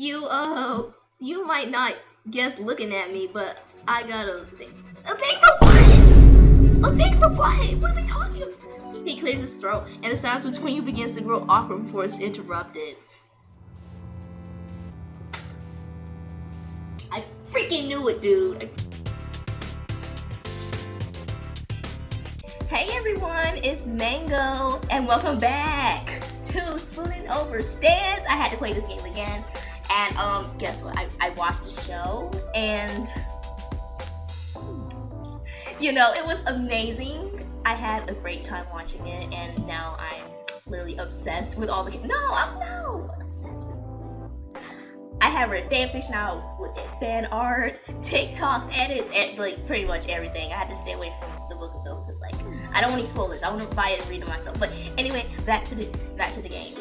You might not guess looking at me, but I got a thing. A thing for what? A thing for what? What are we talking about? He clears his throat, and the silence between you begins to grow awkward before it's interrupted. I freaking knew it, dude. Hey everyone, it's Mango, and welcome back to Swooning Over Stands. I had to play this game again, and guess what? I watched the show, and you know, it was amazing. I had a great time watching it, and now I'm literally obsessed with all the I'm obsessed with. I have read fanfiction out with fan art, TikToks, edits, and like pretty much everything. I had to stay away from the book of them because like I don't want any spoilers. I want to buy it and read it myself. But anyway, back to the game.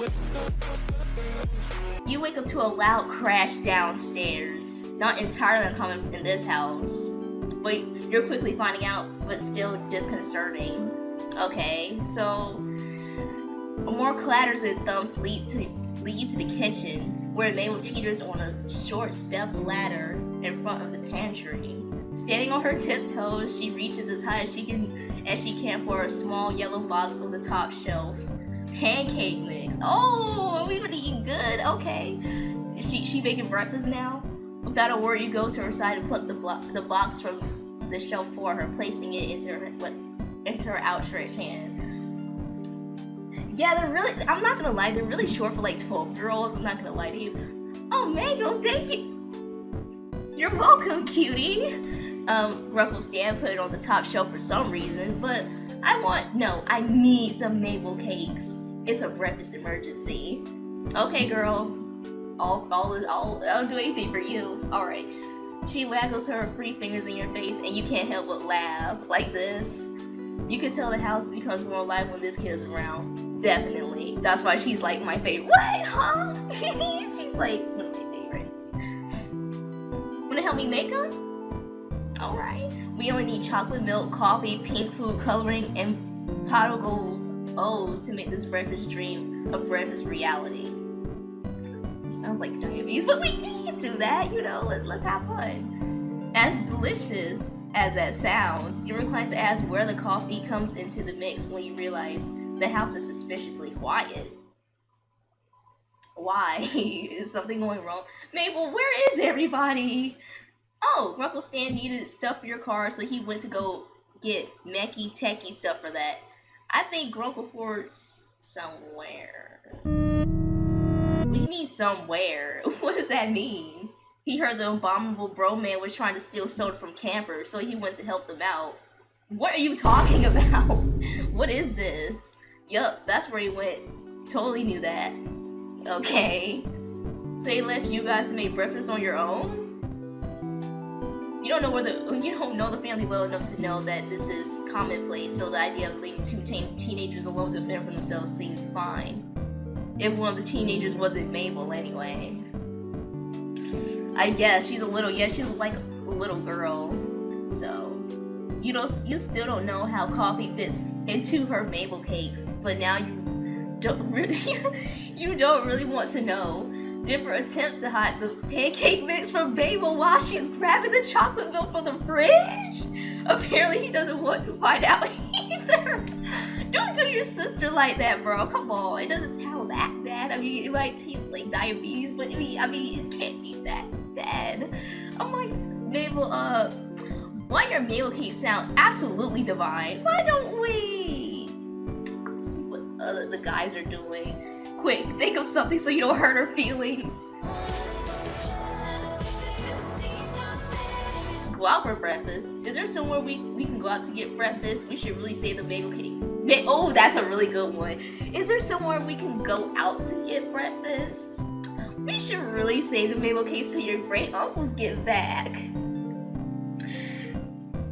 You wake up to a loud crash downstairs. Not entirely uncommon in this house, but you're quickly finding out, but still disconcerting. Okay, so more clatters and thumps lead you to the kitchen, where Mabel teeters on a short stepped ladder in front of the pantry. Standing on her tiptoes, she reaches as high as she can for a small yellow box on the top shelf. Pancake mix. Oh, we've been eating good. Okay. Is she making breakfast now? Without a word, you go to her side and pluck the box from the shelf for her, placing it into her outstretched hand. Yeah, I'm not gonna lie, they're really short for like 12-year-olds. I'm not gonna lie to you. Oh, Mango, thank you. You're welcome, cutie. Ruffle Stan put it on the top shelf for some reason, but I need some Mabel cakes. It's a breakfast emergency. Okay, girl. I'll do anything for you. Alright. She waggles her free fingers in your face, and you can't help but laugh like this. You can tell the house becomes more alive when this kid is around. Definitely. That's why she's like my favorite. What? Huh? She's like one of my favorites. Wanna help me make them? Alright. We only need chocolate milk, coffee, pink food coloring, and pot of goals O's to make this breakfast dream a breakfast reality. It sounds like diabetes, but we can do that, you know, let's have fun. As delicious as that sounds, you're inclined to ask where the coffee comes into the mix when you realize the house is suspiciously quiet. Why? Is something going wrong? Mabel, where is everybody? Oh, Grunkle Stan needed stuff for your car, so he went to go get Meki Techie stuff for that. I think Grunkle Ford's somewhere. What do you mean somewhere? What does that mean? He heard the abominable bro man was trying to steal soda from campers, so he went to help them out. What are you talking about? What is this? Yup, that's where he went. Totally knew that. Okay. So he left you guys to make breakfast on your own? You don't know the family well enough to know that this is commonplace, so the idea of leaving two teenagers alone to fend for themselves seems fine. If one of the teenagers wasn't Mabel anyway. I guess she's like a little girl. So you still don't know how coffee fits into her Mabel cakes, but now you don't really want to know. Dipper attempts to hide the pancake mix from Mabel while she's grabbing the chocolate milk from the fridge. Apparently he doesn't want to find out either. Don't do your sister like that, bro. Come on, it doesn't sound that bad. I mean, it might taste like diabetes, but I mean, it can't be that bad. I'm like, Mabel, why your Mabel cakes sound absolutely divine? Why don't we go see what the guys are doing? Quick, think of something so you don't hurt her feelings. Go out for breakfast. Is there somewhere we can go out to get breakfast? We should really save the bagel cake. Oh, that's a really good one. Is there somewhere we can go out to get breakfast? We should really save the bagel cakes till your great uncles get back.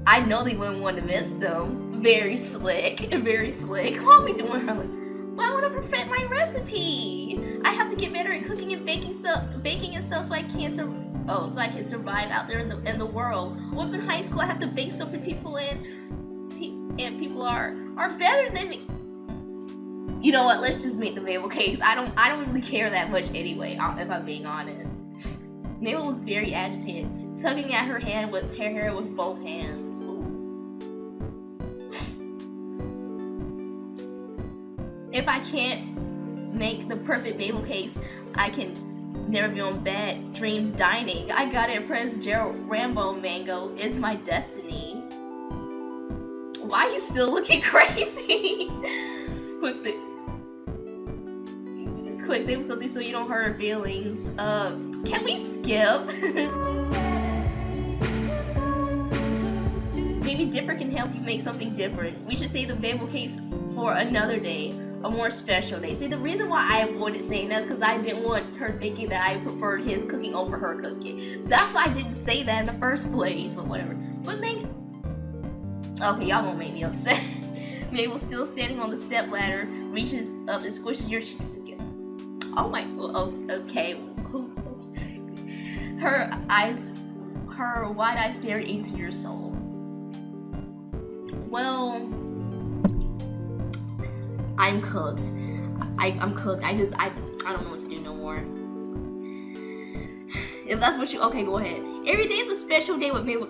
I know they wouldn't want to miss them. Very slick, very slick. What are we doing her? Well, I want to perfect my recipe. I have to get better at cooking and baking and stuff so I can survive out there in the world. Well, if in high school I have to bake stuff for people and people are better than me. You know what? Let's just make the Mabel case. I don't really care that much anyway, if I'm being honest. Mabel looks very agitated, tugging at her hair with both hands. Ooh. If I can't make the perfect Mabel case, I can never be on Bad Dreams Dining. I gotta impress Gerald Rambo Mango. It's my destiny. Why are you still looking crazy? Quick, think of something so you don't hurt her feelings. Can we skip? Maybe Dipper can help you make something different. We should save the Mabel case for another day, a more special day. See, the reason why I avoided saying that is because I didn't want her thinking that I preferred his cooking over her cooking. That's why I didn't say that in the first place, but whatever. But okay, y'all won't make me upset. Mabel, still standing on the step ladder, reaches up and squishes your cheeks together. Oh my, okay. Her wide eyes stare into your soul. Well, I'm cooked. I'm cooked. I don't know what to do no more. If that's what you, okay, go ahead. Every day is a special day with Mabel.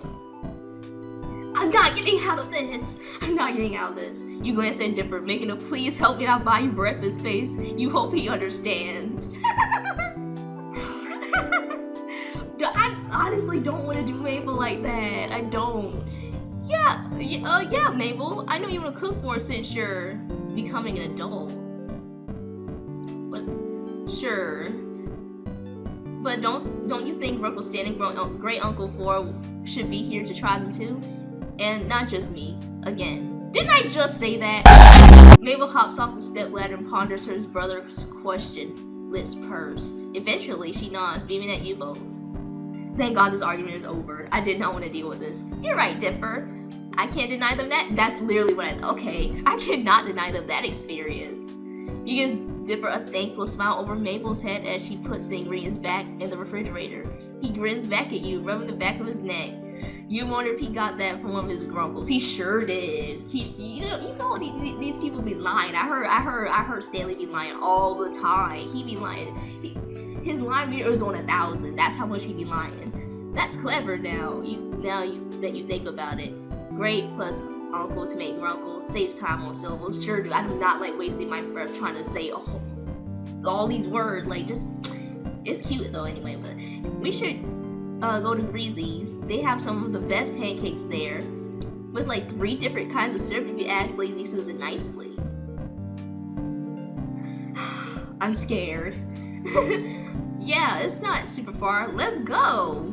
I'm not getting out of this. I'm not getting out of this. You glance at Dipper, making a please help me not buy you breakfast face. You hope he understands. I honestly don't want to do Mabel like that. I don't. Yeah, Mabel. I know you want to cook more since you're becoming an adult. But sure. But don't you think Ruckle Standing Great Uncle 4 should be here to try them too? And not just me. Again. Didn't I just say that? Mabel hops off the stepladder and ponders her brother's question, lips pursed. Eventually, she nods, beaming at you both. Thank God this argument is over. I did not want to deal with this. You're right, Dipper. I can't deny them that. That's literally what okay. I cannot deny them that experience. You give Dipper a thankful smile over Mabel's head as she puts the ingredients back in the refrigerator. He grins back at you, rubbing the back of his neck. You wonder if he got that from one of his grunkles. He sure did. You know these people be lying. I heard Stanley be lying all the time. He be lying. His line meter is on 1,000. That's how much he be lying. That's clever now. That you think about it. Great plus uncle to make grunkle saves time on syllables. Sure do. I do not like wasting my breath trying to say all these words. Like just, it's cute though anyway. But we should go to Greasy's. They have some of the best pancakes there, with like 3 different kinds of syrup if you ask Lazy Susan nicely. I'm scared. Yeah, it's not super far. Let's go!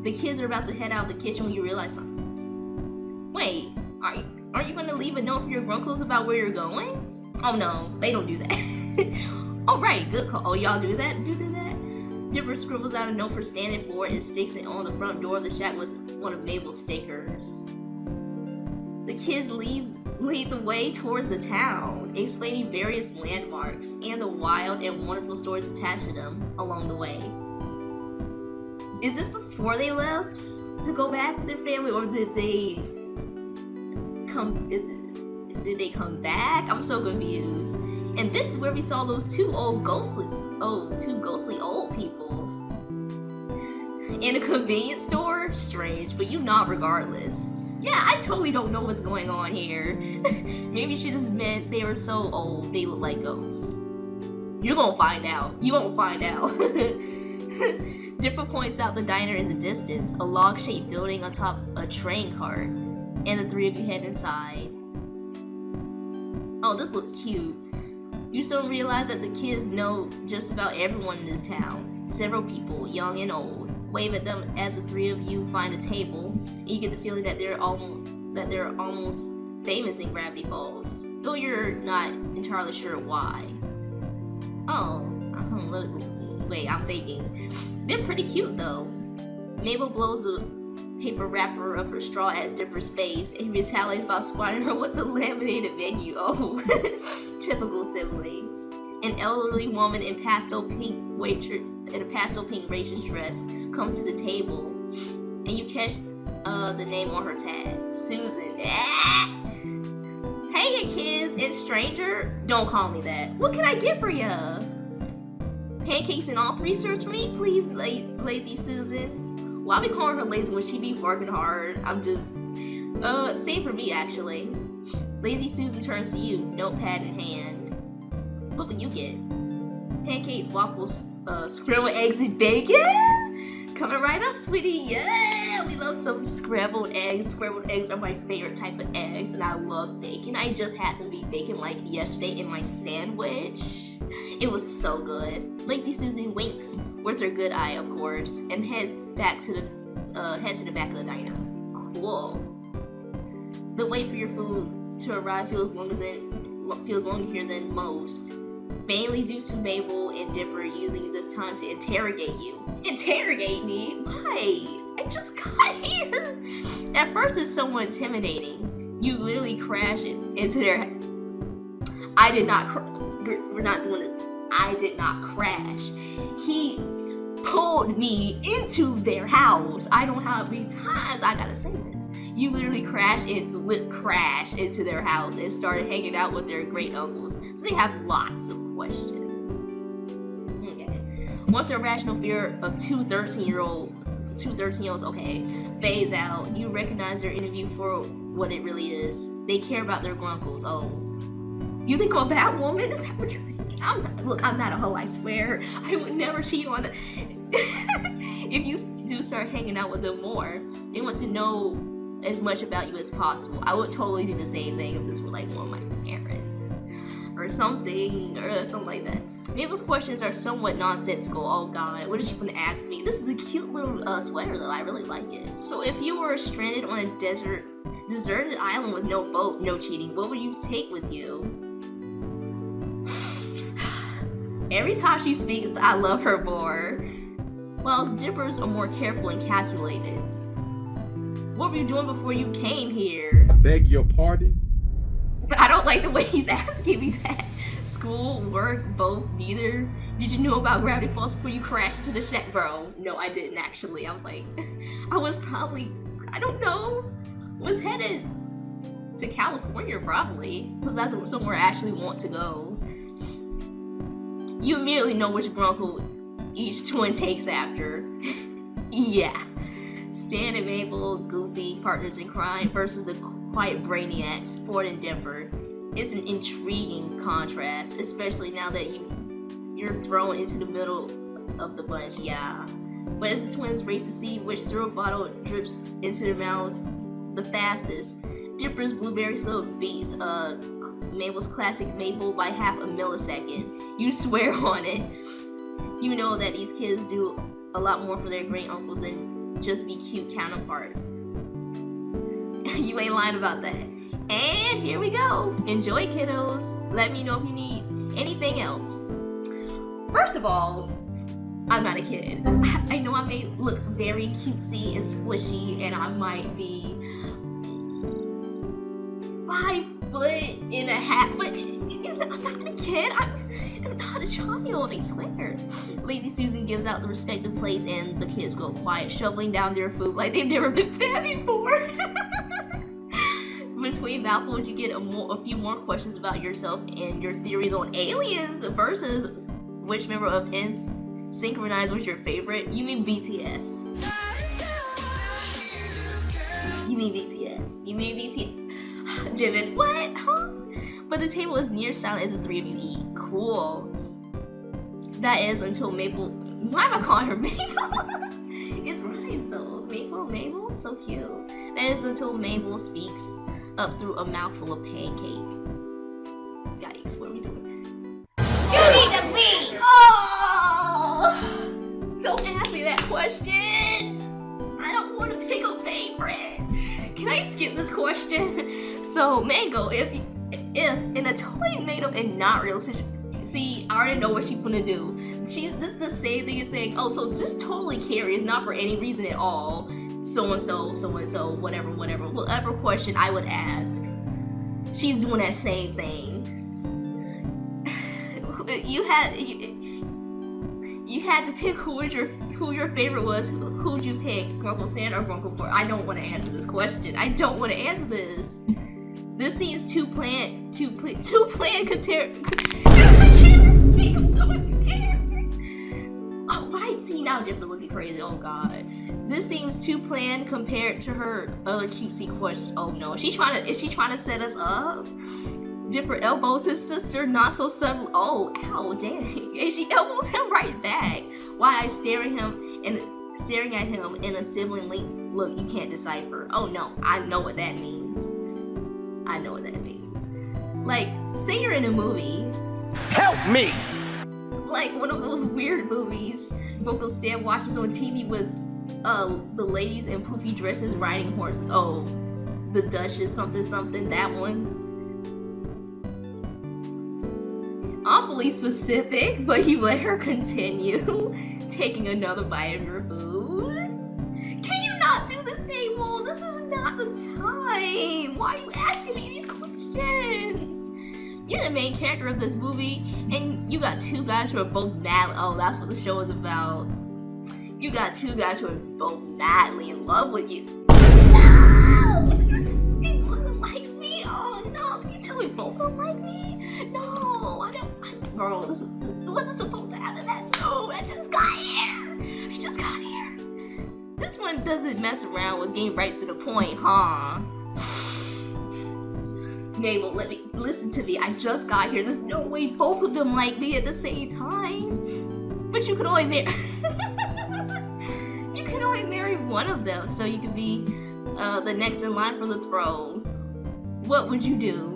The kids are about to head out of the kitchen when you realize something. Wait, aren't you gonna leave a note for your grunkles about where you're going? Oh no, they don't do that. Oh right, good call. Oh, y'all do that? Do that? Dipper scribbles out a note for standing for it and sticks it on the front door of the shack with one of Mabel's stickers. The kids lead the way towards the town, explaining various landmarks and the wild and wonderful stories attached to them along the way. Is this before they left to go back with their family, or did they come back? I'm so confused. And this is where we saw those two ghostly old people in a convenience store. Strange, but you nod regardless. Yeah, I totally don't know what's going on here. Maybe she just meant they were so old they look like ghosts. You're gonna find out. You won't find out. Dipper points out the diner in the distance, a log-shaped building on top of a train cart, and the 3 of you head inside. Oh, this looks cute. You soon realize that the kids know just about everyone in this town. Several people, young and old, wave at them as the 3 of you find a table, and you get the feeling that they're almost famous in Gravity Falls, though you're not entirely sure why. Oh, wait, I'm thinking. They're pretty cute though. Mabel blows a paper wrapper of her straw at Dipper's face and retaliates by swatting her with the laminated menu. Oh, typical siblings. An elderly woman in a pastel pink waitress dress comes to the table, and you catch the name on her tag, Susan. Hey kids, And stranger, don't call me that. What can I get for ya? Pancakes and all 3 serves for me, please, lazy Susan. Why be calling her lazy when she be working hard? I'm just, same for me actually. Lazy Susan turns to you, notepad in hand. What would you get? Pancakes, waffles, scrambled eggs and bacon? Coming right up, sweetie. Yeah, we love some scrambled eggs. Scrambled eggs are my favorite type of eggs, and I love bacon. I just had some beef bacon like yesterday in my sandwich. It was so good. Lazy Susan winks with her good eye, of course, and heads to the back of the diner. Cool. The wait for your food to arrive feels longer here than most. Mainly due to Mabel and Dipper using this time to interrogate you. Interrogate me? Why? I just got here. At first it's somewhat intimidating. You literally crash into their... We're not doing it. I did not crash. He pulled me into their house. I don't know how many times I gotta say this. You literally crashed into their house and started hanging out with their great uncles. So they have lots of questions. Okay. Once the irrational fear of two 13-year-olds, okay, fades out, you recognize their interview for what it really is. They care about their grunkles. Oh. You think I'm a bad woman? Is that what you're thinking? I'm not a hoe, I swear. I would never cheat on them. If you do start hanging out with them more, they want to know as much about you as possible. I would totally do the same thing if this were like one of my parents or something like that. Mabel's questions are somewhat nonsensical. Oh god, what is she gonna ask me? This is a cute little sweater though. I really like it. So if you were stranded on a deserted island with no boat, no cheating, what would you take with you? Every time she speaks, I love her more. Whilst Dippers are more careful and calculated. What were you doing before you came here? I beg your pardon? I don't like the way he's asking me that. School, work, both, neither. Did you know about Gravity Falls before you crashed into the shack? Bro, no, I didn't actually. I was like, I was probably, I don't know, was headed to California probably, because that's somewhere I actually want to go. You immediately know which grunkle each twin takes after. Yeah. Stan and Mabel, goofy partners in crime versus the quiet brainiacs, Ford and Dipper. It's an intriguing contrast, especially now that you're thrown into the middle of the bunch, yeah. But as the twins race to see which syrup bottle drips into their mouths the fastest, Dipper's blueberry syrup beats Mabel's classic Mabel by half a millisecond. You swear on it. You know that these kids do a lot more for their great uncles than just be cute counterparts. You ain't lying about that. And here we go. Enjoy, kiddos. Let me know if you need anything else. First of all, I'm not a kid. I know I may look very cutesy and squishy, and I might be 5'1.5", but I'm not a kid. I'm not a child, I swear. Lazy Susan gives out the respective plates, and the kids go quiet, shoveling down their food like they've never been fed before. Between mouthfuls, you get a few more questions about yourself and your theories on aliens versus which member of Synchronized was your favorite. You mean BTS. You mean BTS. Jimin, what? Huh? But the table is near silent as the three of you eat. Cool. That is until Mabel... Why am I calling her Mabel? It rhymes though. Mabel? So cute. That is until Mabel speaks up through a mouthful of pancake. Yikes, what are we doing? You need to leave! Oh! Don't ask me that question! I don't want to pick a favorite! Can I skip this question? So, Mango, if in a toy made up and not real situation, see, I already know what she's gonna do. This is the same thing as saying, oh, so just totally curious, not for any reason at all. So-and-so, whatever question I would ask. She's doing that same thing. You had to pick who your favorite was. Who'd you pick? Grunkle Stan or Grunkle Ford? I don't want to answer this question. I don't want to answer this. This seems too planned. I can't speak. I'm so scared. Oh, why is he now different looking crazy? Oh god. This seems too planned compared to her other cutesy question. Oh no, is she trying to set us up? Dipper elbows his sister, not so subtle. Oh, ow, dang. And she elbows him right back. Why I staring at him in a sibling look you can't decipher. Oh no, I know what that means. I know what that means. Like, say you're in a movie. Help me! Like one of those weird movies Rocco Stan watches on TV with the ladies in poofy dresses riding horses. Oh, the Duchess something, that one. Awfully specific, but you let her continue taking another bite of your food. Can you not do this, Mabel? This is not the time. Why are you asking me these questions? You're the main character of this movie, and you got two guys who are both mad. Oh, that's what the show is about. You got two guys who are both madly in love with you. No! One that likes me? Oh no! Can you tell me both of them like me? No, I don't. Bro, this wasn't supposed to happen that soon. I just got here. This one doesn't mess around with getting right to the point, huh? Mabel, listen to me. I just got here. There's no way both of them like me at the same time. But you could only marry you can only marry one of them, so you could be the next in line for the throne. What would you do?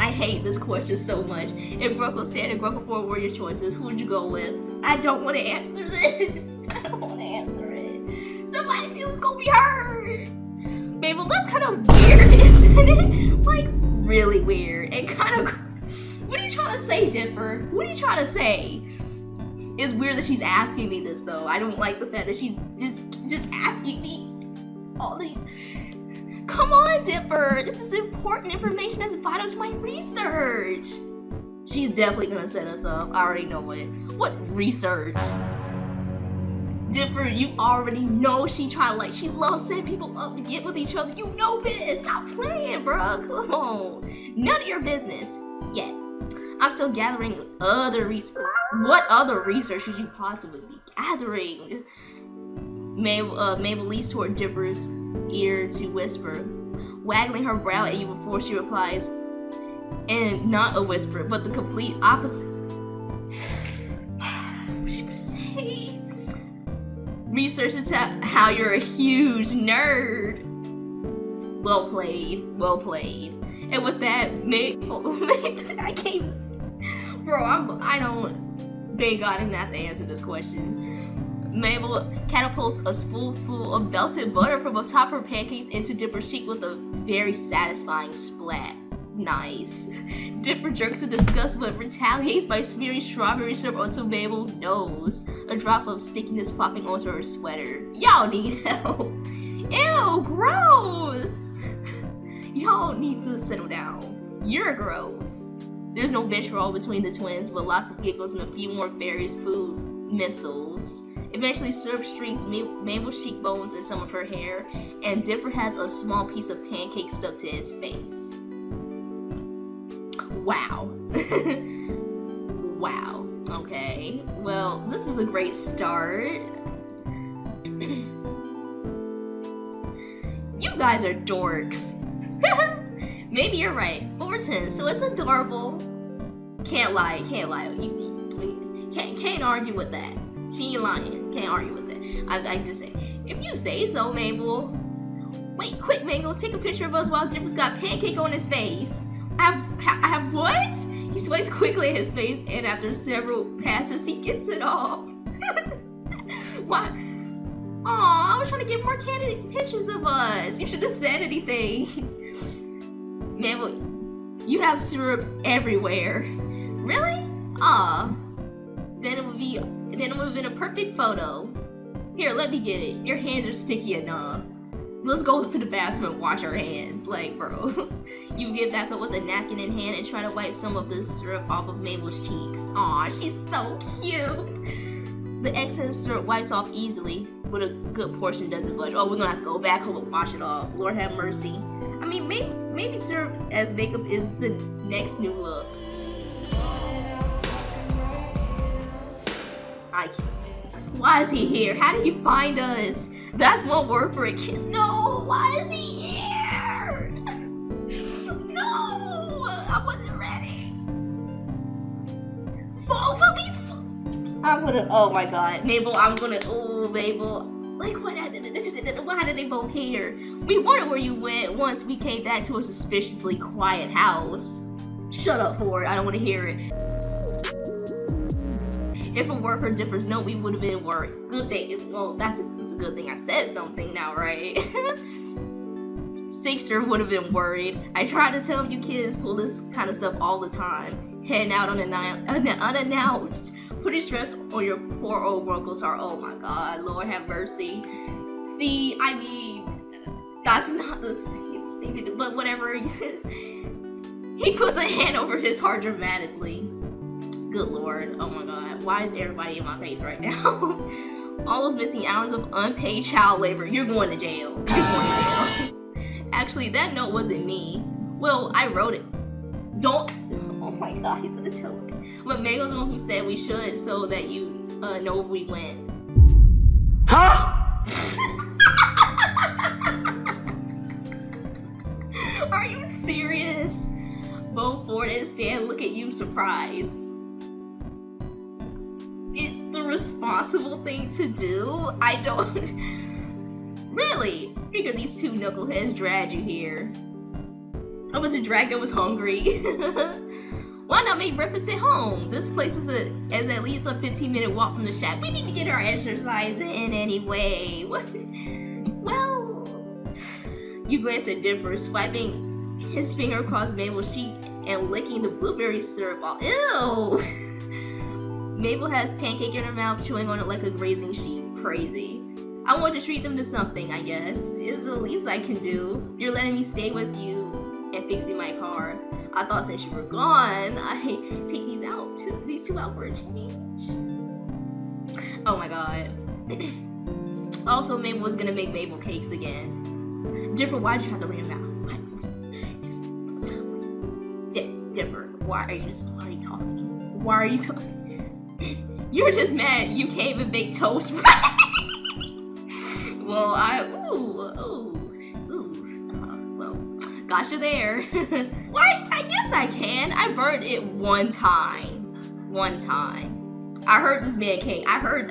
I hate this question so much. If Gruckle Stan and Gruckle 4 were your choices, who would you go with? I don't want to answer this. I don't want to answer it. Somebody knew it was gonna be her. Mabel, that's kind of weird, isn't it? Like, really weird. And kind of... What are you trying to say, Dipper? What are you trying to say? It's weird that she's asking me this, though. I don't like the fact that she's just asking me all these... Come on, Dipper. This is important information that's vital to my research. She's definitely gonna set us up. I already know it. What research? Dipper, you already know she loves setting people up to get with each other. You know this. Stop playing, bro. Come on. None of your business. Yet. I'm still gathering other research. What other research could you possibly be gathering? Mabel leans toward Dipper's ear to whisper, waggling her brow at you before she replies, and not a whisper, but the complete opposite. What's she gonna say? Research to tell how you're a huge nerd. Well played, well played. And with that, I can't. Bro, thank God I didn't have to answer this question. Mabel catapults a spoonful of melted butter from atop her pancakes into Dipper's cheek with a very satisfying splat. Nice. Dipper jerks in disgust but retaliates by smearing strawberry syrup onto Mabel's nose. A drop of stickiness popping onto her sweater. Y'all need help. Ew, gross. Y'all need to settle down. You're gross. There's no betrayal between the twins, but lots of giggles and a few more various food missiles. Eventually, syrup streaks Mabel's cheekbones and some of her hair, and Dipper has a small piece of pancake stuck to his face. Wow. Wow. Okay. Well, this is a great start. You guys are dorks. Maybe you're right. Overton, so it's adorable. Can't lie. You can't argue with that. She ain't lying. Can't argue with that. I just say, if you say so, Mabel. Wait, quick, Mango, take a picture of us while Dipper's got pancake on his face. I have what? He swipes quickly at his face, and after several passes, he gets it off. What? Aw, I was trying to get more candid pictures of us. You should have said anything. Mabel, you have syrup everywhere. Really? Aw. Then it would have been a perfect photo. Here, let me get it. Your hands are sticky enough. Let's go to the bathroom and wash our hands. Like, bro. You get back up with a napkin in hand and try to wipe some of the syrup off of Mabel's cheeks. Aw, she's so cute. The excess syrup wipes off easily, but a good portion doesn't budge. Oh, we're gonna have to go back home and wash it off. Lord have mercy. I mean, maybe serve as makeup is the next new look. I can't. Why is he here? How did he find us? That's one word for a kid. No, why is he here? No, I wasn't ready. Both of these. I'm gonna. Oh my God, Mabel. I'm gonna. Oh, Mabel. Like what? Why did they both here? We wondered where you went once we came back to a suspiciously quiet house. Shut up, Ford. I don't want to hear it. If a worker differs, no, we would have been worried. Good thing. Well, that's a good thing I said something now, right? Sixer would have been worried. I try to tell you kids pull this kind of stuff all the time. Heading out unannounced. Putting stress on your poor old uncles are. Oh my God, Lord have mercy. See, I mean, that's not the same thing to do, but whatever. He puts a hand over his heart dramatically. Good Lord, oh my God, why is everybody in my face right now? All those missing hours of unpaid child labor. You're going to jail. You're going to jail. Actually, that note wasn't me. Well, I wrote it. Don't. Oh my God, he's gonna tell me. But Mego's the one who said we should, so that you know where we went. Huh? Are you serious? Both Ford and Stan look at you surprised. It's the responsible thing to do? I don't... Really? Figure these two knuckleheads dragged you here. I wasn't dragged, I was hungry. Why not make breakfast at home? This place is at least a 15-minute walk from the shack. We need to get our exercise in anyway. What? Well... You glance at Dipper, swiping his finger across Mabel's cheek and licking the blueberry syrup off. Ew! Mabel has pancake in her mouth, chewing on it like a grazing sheep. Crazy. I want to treat them to something, I guess. It's the least I can do. You're letting me stay with you and fixing my car. I thought since you were gone, I'd take these two out for a change. Oh my God. Also, Mabel was gonna make Mabel cakes again. Dipper, why'd you have to ring him out? Dipper, why are you talking? Why are you talking? You're just mad you can't even bake toast bread. Well, well, got you there. What? I guess I can. I burned it one time. I heard this man can't. I heard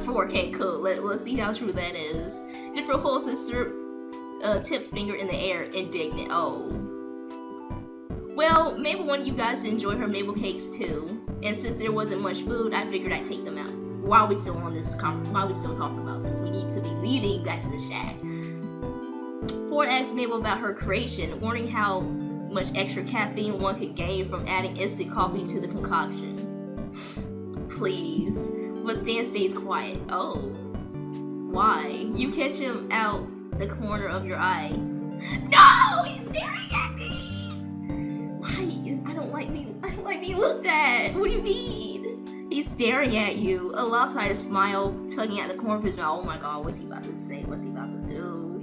Ford can't cook. Let's see how true that is. Dipper holds his syrup tip finger in the air, indignant. Oh. Well, Mabel wanted you guys to enjoy her Mabel cakes too. And since there wasn't much food, I figured I'd take them out. Why are we still on this why are we still talking about this? We need to be leading you guys to the shack. Ford asked Mabel about her creation, wondering how much extra caffeine one could gain from adding instant coffee to the concoction. Please. But Stan stays quiet. Oh. Why? You catch him out the corner of your eye. No! He's staring at me! Why? I don't like being looked at. What do you mean? He's staring at you. A lopsided smile tugging at the corner of his mouth. Oh my God, what's he about to say? What's he about to do?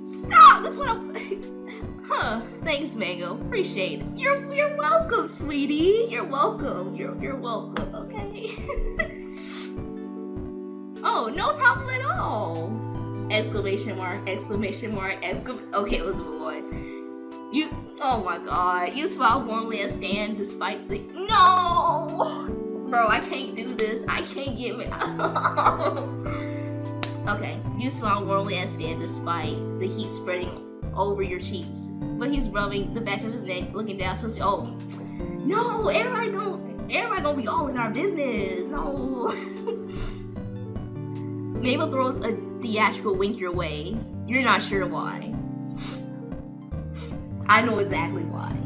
Stop! That's what I'm... Huh. Thanks, Mango. Appreciate it. You're welcome, sweetie. You're welcome. You're welcome, okay? Oh, no problem at all. Exclamation mark, exclamation mark, okay, let's move on. Oh my God. You smile warmly at Stan despite the... No! Bro, I can't do this. I can't get me... Okay, you smile warmly at Stan despite the heat spreading over your cheeks. But he's rubbing the back of his neck, looking down to us. Oh, no, everybody gonna be all in our business. No. Mabel throws a theatrical wink your way. You're not sure why. I know exactly why.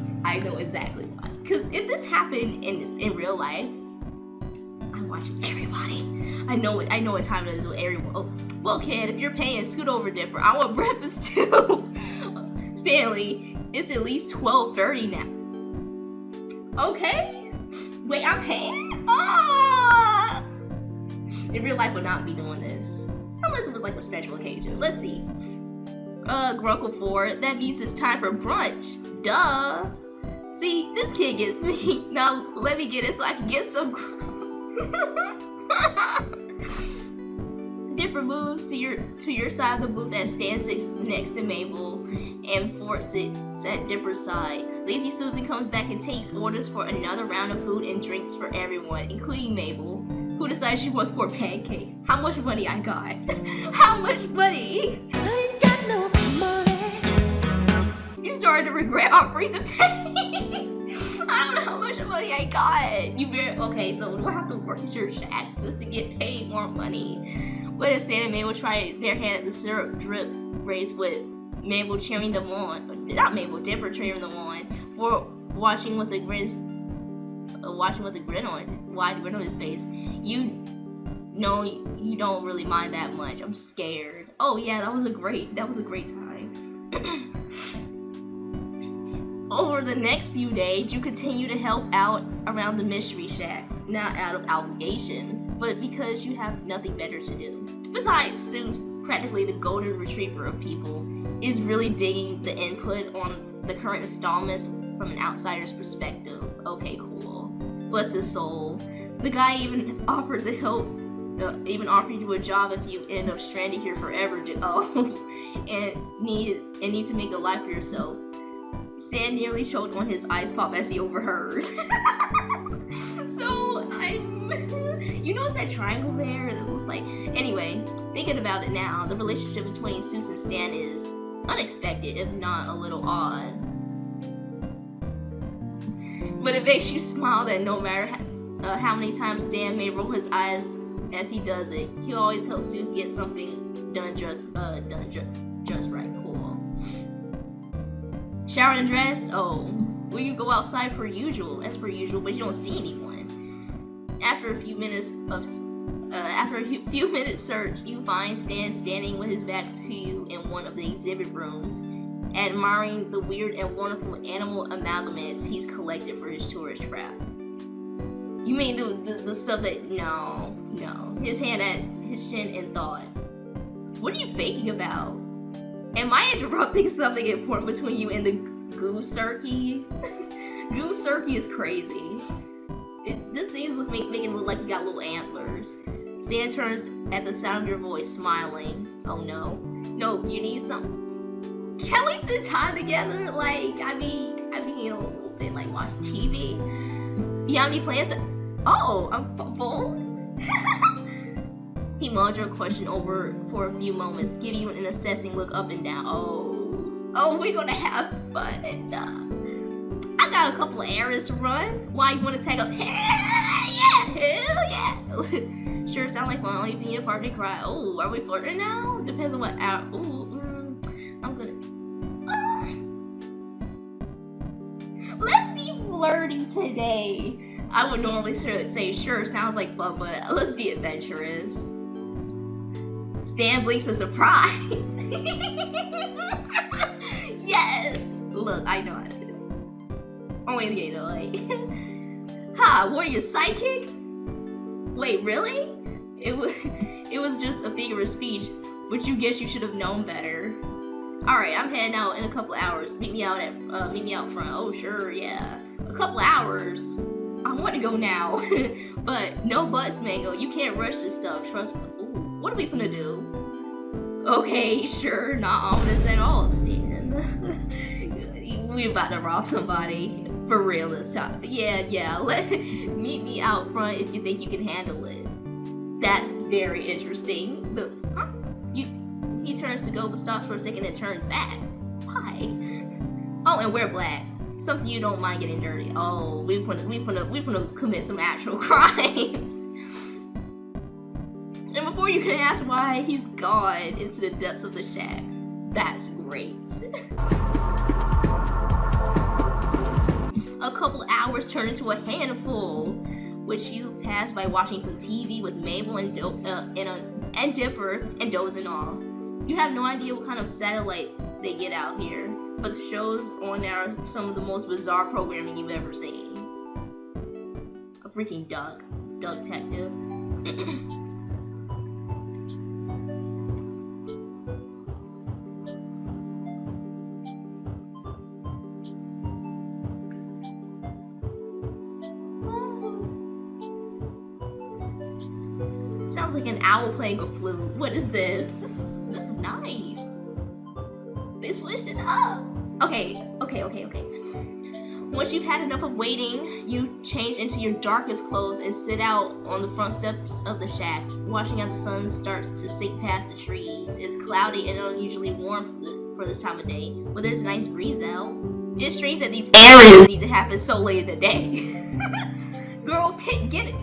Because if this happened in real life, I'm watching everybody. I know what time it is with everyone. Oh, well, kid, if you're paying, scoot over, Dipper. I want breakfast too. Stanley, it's at least 12:30 now. Okay. Wait, I'm paying? Oh! In real life, would not be doing this. Unless it was like a special occasion. Let's see. Grunkle 4, that means it's time for brunch. Duh. See, this kid gets me. Now let me get it so I can get some. Dipper moves to your side of the booth as Stan sits next to Mabel, and Fort sits at Dipper's side. Lazy Susan comes back and takes orders for another round of food and drinks for everyone, including Mabel, who decides she wants more pancake. How much money I got? How much money? I ain't got no money. You started to regret offering to pay. I don't know how much money I got. Okay, so do I have to work at your shack just to get paid more money? But as Stan and Mabel try their hand at the syrup drip race with Mabel cheering them on, not Mabel, Dipper cheering them on for watching with a grin on, wide grin on his face. You know you don't really mind that much. I'm scared. Oh yeah, that was a great time. Over the next few days, you continue to help out around the mystery shack, not out of obligation, but because you have nothing better to do. Besides, Sue's practically the golden retriever of people, is really digging the input on the current installments from an outsider's perspective. Okay, cool. Bless his soul. The guy even offered to help, even offered you a job if you end up stranded here forever. And need to make a life for yourself. Stan nearly choked on his ice pop as he overheard. So you notice that triangle there? It looks like. Anyway, thinking about it now, the relationship between Susan and Stan is unexpected, if not a little odd. But it makes you smile that no matter how many times Stan may roll his eyes as he does it, he always helps Susan get something done just right. Cool. Showered and dressed? Oh, well, you go outside per usual. That's per usual, but you don't see anyone. After a few minutes search, you find Stan standing with his back to you in one of the exhibit rooms, admiring the weird and wonderful animal amalgamates he's collected for his tourist trap. You mean the stuff that no. His hand at his chin in thought. What are you thinking about? Am I interrupting something important between you and the Goose Turkey? Goose Turkey is crazy. This thing's making it look like you got little antlers. Stan turns at the sound of your voice, smiling. Oh no. No, you need some. Can we spend time together? Like, I mean a little bit, like watch TV. You have any plans? Oh, I'm bold. He mulled your question over for a few moments, giving you an assessing look up and down. Oh, we're gonna have fun. I got a couple of errands to run. Why you wanna tag up? Hell yeah! Sure, sound like fun. Only if you need a partner to cry. Oh, are we flirting now? Depends on what hour. I'm gonna. Let's be flirty today. I would normally say sure, sounds like fun, but let's be adventurous. Stan blinks in surprise. Yes! Look, I know how to do this. Only the game though, like. Ha, what are you, psychic? Wait, really? It was just a figure of speech, which you guess you should have known better. Alright, I'm heading out in a couple hours. Meet me out front. Oh sure, yeah. A couple hours? I want to go now. But no buts, Mango. You can't rush this stuff, trust me. Ooh, what are we gonna do? Okay, sure, not ominous at all, Stan. We about to rob somebody. For real this time. Yeah. Meet me out front if you think you can handle it. That's very interesting. He turns to go but stops for a second and turns back. Why? Oh, and we're black. Something you don't mind getting dirty. Oh, we gonna commit some actual crimes. And before you can ask why, he's gone into the depths of the shack. That's great. A couple hours turn into a handful, which you pass by watching some TV with Mabel and Dipper and dozing off. You have no idea what kind of satellite they get out here, but the shows on there are some of the most bizarre programming you've ever seen. A freaking duck detective. Sounds like an owl playing a flute. What is this? This is nice. They switched it up. Okay. Once you've had enough of waiting, you change into your darkest clothes and sit out on the front steps of the shack, watching as the sun starts to sink past the trees. It's cloudy and unusually warm for this time of day, but there's a nice breeze out. It's strange that these areas need to happen so late in the day. Girl, get it.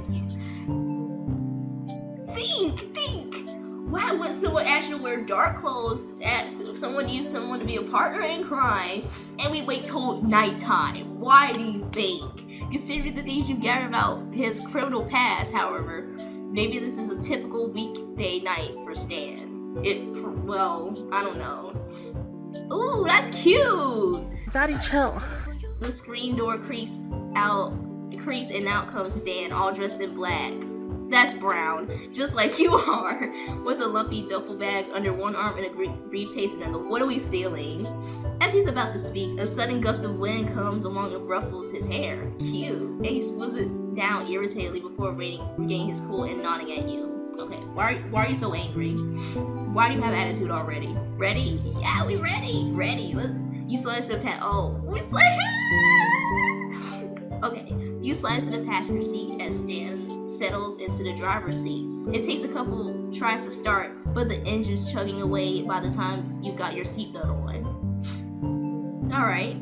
Think. Why would someone actually wear dark clothes if someone needs someone to be a partner in crime, and we wait till nighttime? Why do you think? Considering the things you gather about his criminal past, however, maybe this is a typical weekday night for Stan. Well, I don't know. Ooh, that's cute! Daddy, chill. The screen door creaks and out comes Stan, all dressed in black. That's brown, just like you are, with a lumpy duffel bag under one arm and a briefcase in another. What are we stealing? As he's about to speak, a sudden gust of wind comes along and ruffles his hair. Cute. Ace smooths it down irritatedly before regaining his cool and nodding at you. Okay, why are you so angry? Why do you have attitude already? Ready? Yeah, we ready. Ready. You slide into the we slide. Okay, you slide into the passenger seat as Stan settles into the driver's seat. It takes a couple tries to start, but the engine's chugging away by the time you got your seatbelt on. Alright.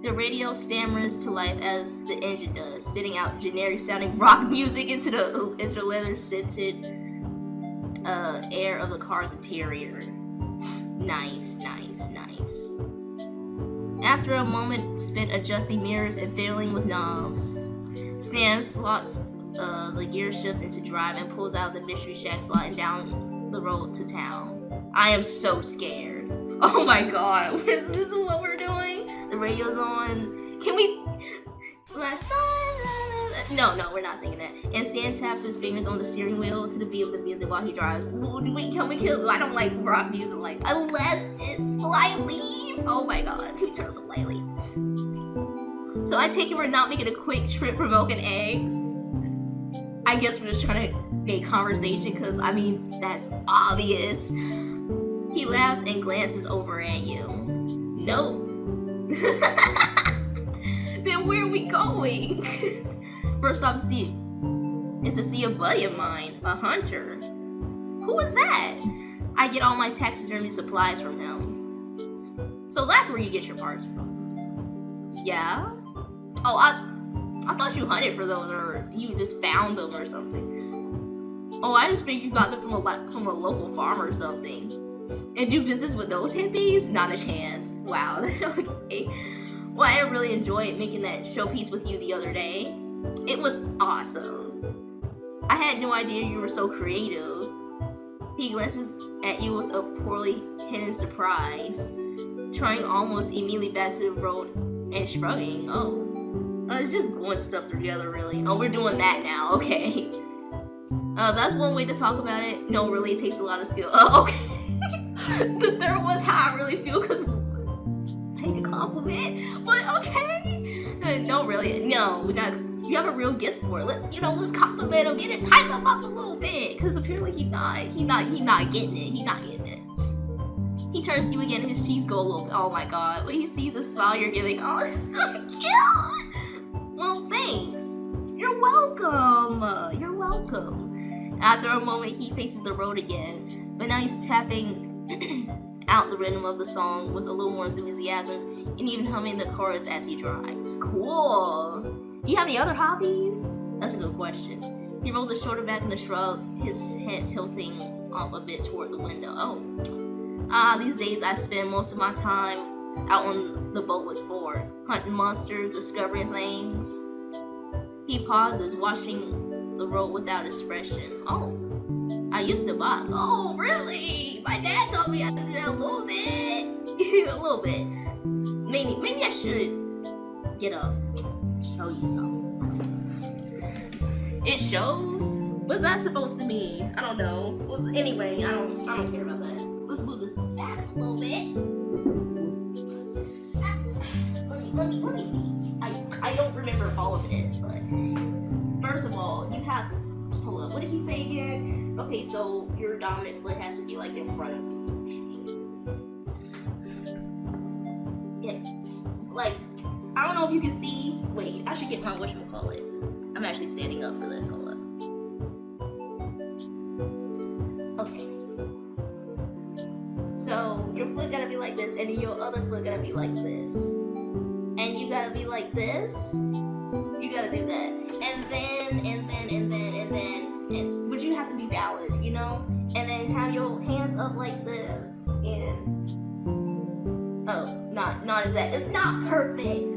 The radio stammers to life as the engine does, spitting out generic sounding rock music into the leather scented air of the car's interior. Nice. After a moment spent adjusting mirrors and fiddling with knobs, Stan slots the gear shift into drive and pulls out the mystery shack, sliding down the road to town. I am so scared. Oh my god, this is what we're doing? The radio's on. Can we... No, we're not singing that. And Stan taps his fingers on the steering wheel to the beat of the music while he drives. Wait, can we kill... I don't like rock music unless it's Flyleaf. Oh my god, can we turn some Flyleaf? So I take it we're not making a quick trip for milk and eggs. I guess we're just trying to make conversation because, I mean, that's obvious. He laughs and glances over at you. No. Then where are we going? First off, it's to see a buddy of mine, a hunter. Who is that? I get all my taxidermy supplies from him. So that's where you get your parts from. Yeah? Oh, I thought you hunted for those, or you just found them or something. Oh, I just figured you got them from a local farm or something. And do business with those hippies? Not a chance. Wow. Okay. Well, I really enjoyed making that showpiece with you the other day. It was awesome. I had no idea you were so creative. He glances at you with a poorly hidden surprise, turning almost immediately back to the road and shrugging. Oh. It's just gluing stuff together, really. Oh, we're doing that now. Okay. That's one way to talk about it. No, really, it takes a lot of skill. Okay. The third was how I really feel, because take a compliment. But okay. No, really. No, we got. You have a real gift for it. Let's compliment him. Get it, hype him up a little bit, because apparently he's not getting it. He's not getting it. He turns to you again, and his cheeks go a little bit. Oh my god. When he sees the smile you're giving, oh, it's so cute. Well, thanks. You're welcome. You're welcome. After a moment, he faces the road again, but now he's tapping out the rhythm of the song with a little more enthusiasm, and even humming the chorus as he drives. Cool. Do you have any other hobbies? That's a good question. He rolls his shoulder back in a shrug, his head tilting off a bit toward the window. Oh. These days I spend most of my time out on the boat with Ford, hunting monsters, discovering things. He pauses, watching the road without expression. Oh. I used to box. Oh, really? My dad told me I did it a little bit. A little bit. Maybe I should get up. Show you something. It shows? What's that supposed to mean? I don't know. Well, anyway, I don't care about that. Let's move this back a little bit. Let me see. I don't remember all of it, but first of all, you have hold up, what did he say again? Okay, so your dominant foot has to be like in front of you. Yeah, like, I don't know if you can see. Wait, I should get my whatchamacallit. I'm actually standing up for this, hold up. Okay. So, your foot gotta be like this, and then your other foot gotta be like this. And you gotta be like this. You gotta do that. And but you have to be balanced, you know? And then have your hands up like this. And oh, not exact. It's not perfect.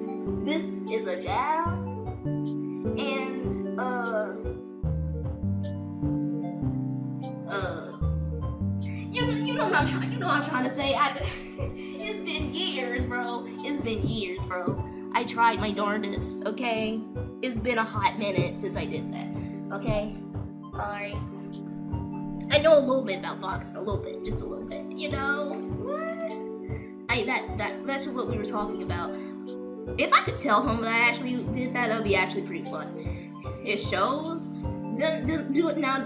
This is a jab. And you know what I'm trying. You know what I'm trying to say. It's been years, bro. It's been years, bro. I tried my darndest, okay? It's been a hot minute since I did that, okay? Alright. I know a little bit about boxing, a little bit, just a little bit, you know? That's what we were talking about. If I could tell him that I actually did that, would be actually pretty fun. It shows. Do it now.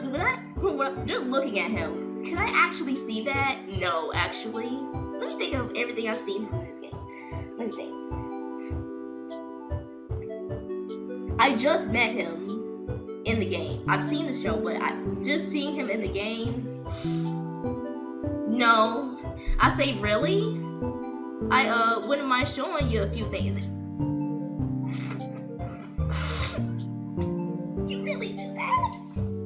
Just looking at him, can I actually see that? No, actually. Let me think of everything I've seen from this game. Let me think. I just met him in the game. I've seen the show, but just seeing him in the game. No. I say really? I wouldn't mind showing you a few things. You really do that?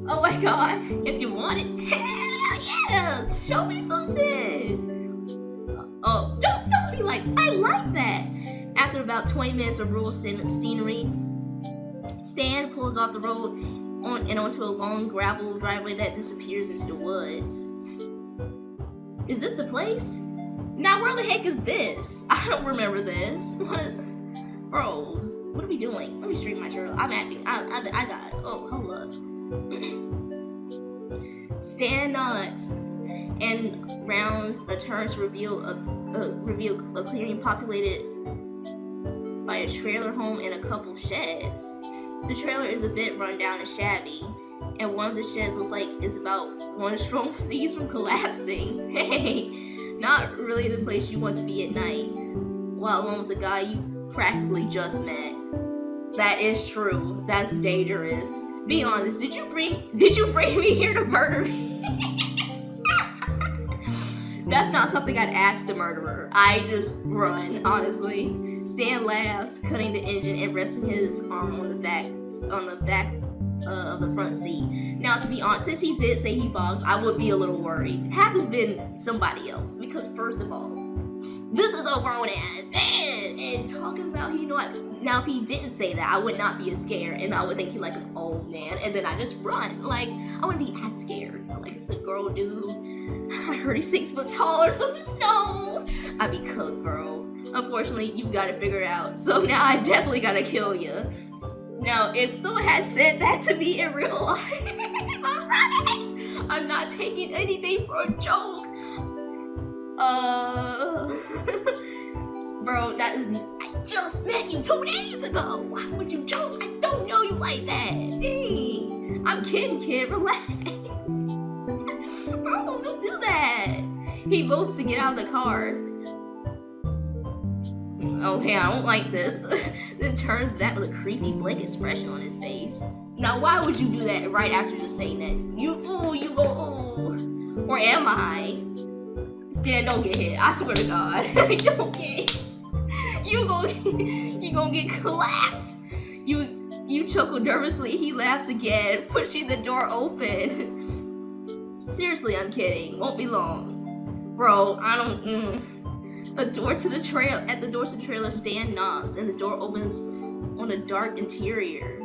Oh my god. If you want it, hell yeah! Show me something. Oh, don't be like, I like that. After about 20 minutes of rural scenery, Stan pulls off the road and onto a long gravel driveway that disappears into the woods. Is this the place? Now where the heck is this? I don't remember this. Bro, what are we doing? Let me stream my journal. I'm acting. I got it. Oh, hold up. Stan nods and rounds a turn to reveal a clearing populated by a trailer home and a couple sheds. The trailer is a bit run down and shabby, and one of the sheds looks like it's about one strong sneeze from collapsing. Hey, not really the place you want to be at night, while alone with the guy you practically just met. That is true. That's dangerous. Be honest, did you bring me here to murder me? That's not something I'd ask the murderer. I just run, honestly. Stan laughs, cutting the engine and resting his arm on the back of the front seat. Now, to be honest, since he did say he boxed, I would be a little worried. Had this been somebody else, because first of all, this is a grown ass man, and talking about, you know what? Now, if he didn't say that, I would not be as scared, and I would think he's like an old man, and then I just run. Like, I wouldn't be as scared. Like, it's a girl dude. I heard he's 6 foot tall or something. No, I'd be cooked, bro. Unfortunately, you gotta figure it out. So now I definitely gotta kill you. Now, if someone had said that to me in real life, I'm running. I'm not taking anything for a joke. Bro, I just met you 2 days ago. Why would you joke? I don't know you like that. Dang. I'm kidding, kid. Relax. Bro, don't do that. He moves to get out of the car. Okay, I don't like this. Then turns back with a creepy blank expression on his face. Now, why would you do that right after just saying that? You go, ooh. Or am I? Stan, don't get hit. I swear to God. Don't get hit. You gonna get clapped. You chuckle nervously. He laughs again, pushing the door open. Seriously, I'm kidding. Won't be long. Bro, I don't. At the door to the trailer, Stan knocks, and the door opens on a dark interior.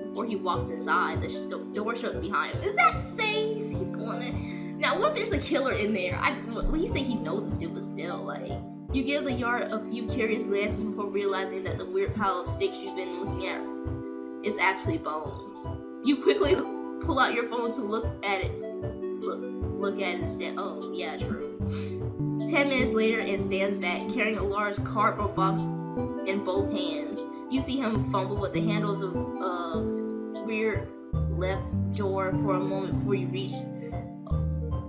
Before he walks inside, the door shuts behind him. Is that safe? He's going in. Now, what if there's a killer in there? When you say he knows this dude, but still, like, you give the yard a few curious glances before realizing that the weird pile of sticks you've been looking at is actually bones. You quickly pull out your phone to look at it. Look at it instead. Oh, yeah, true. 10 minutes later, and stands back, carrying a large cardboard box in both hands. You see him fumble with the handle of rear left door for a moment before you reach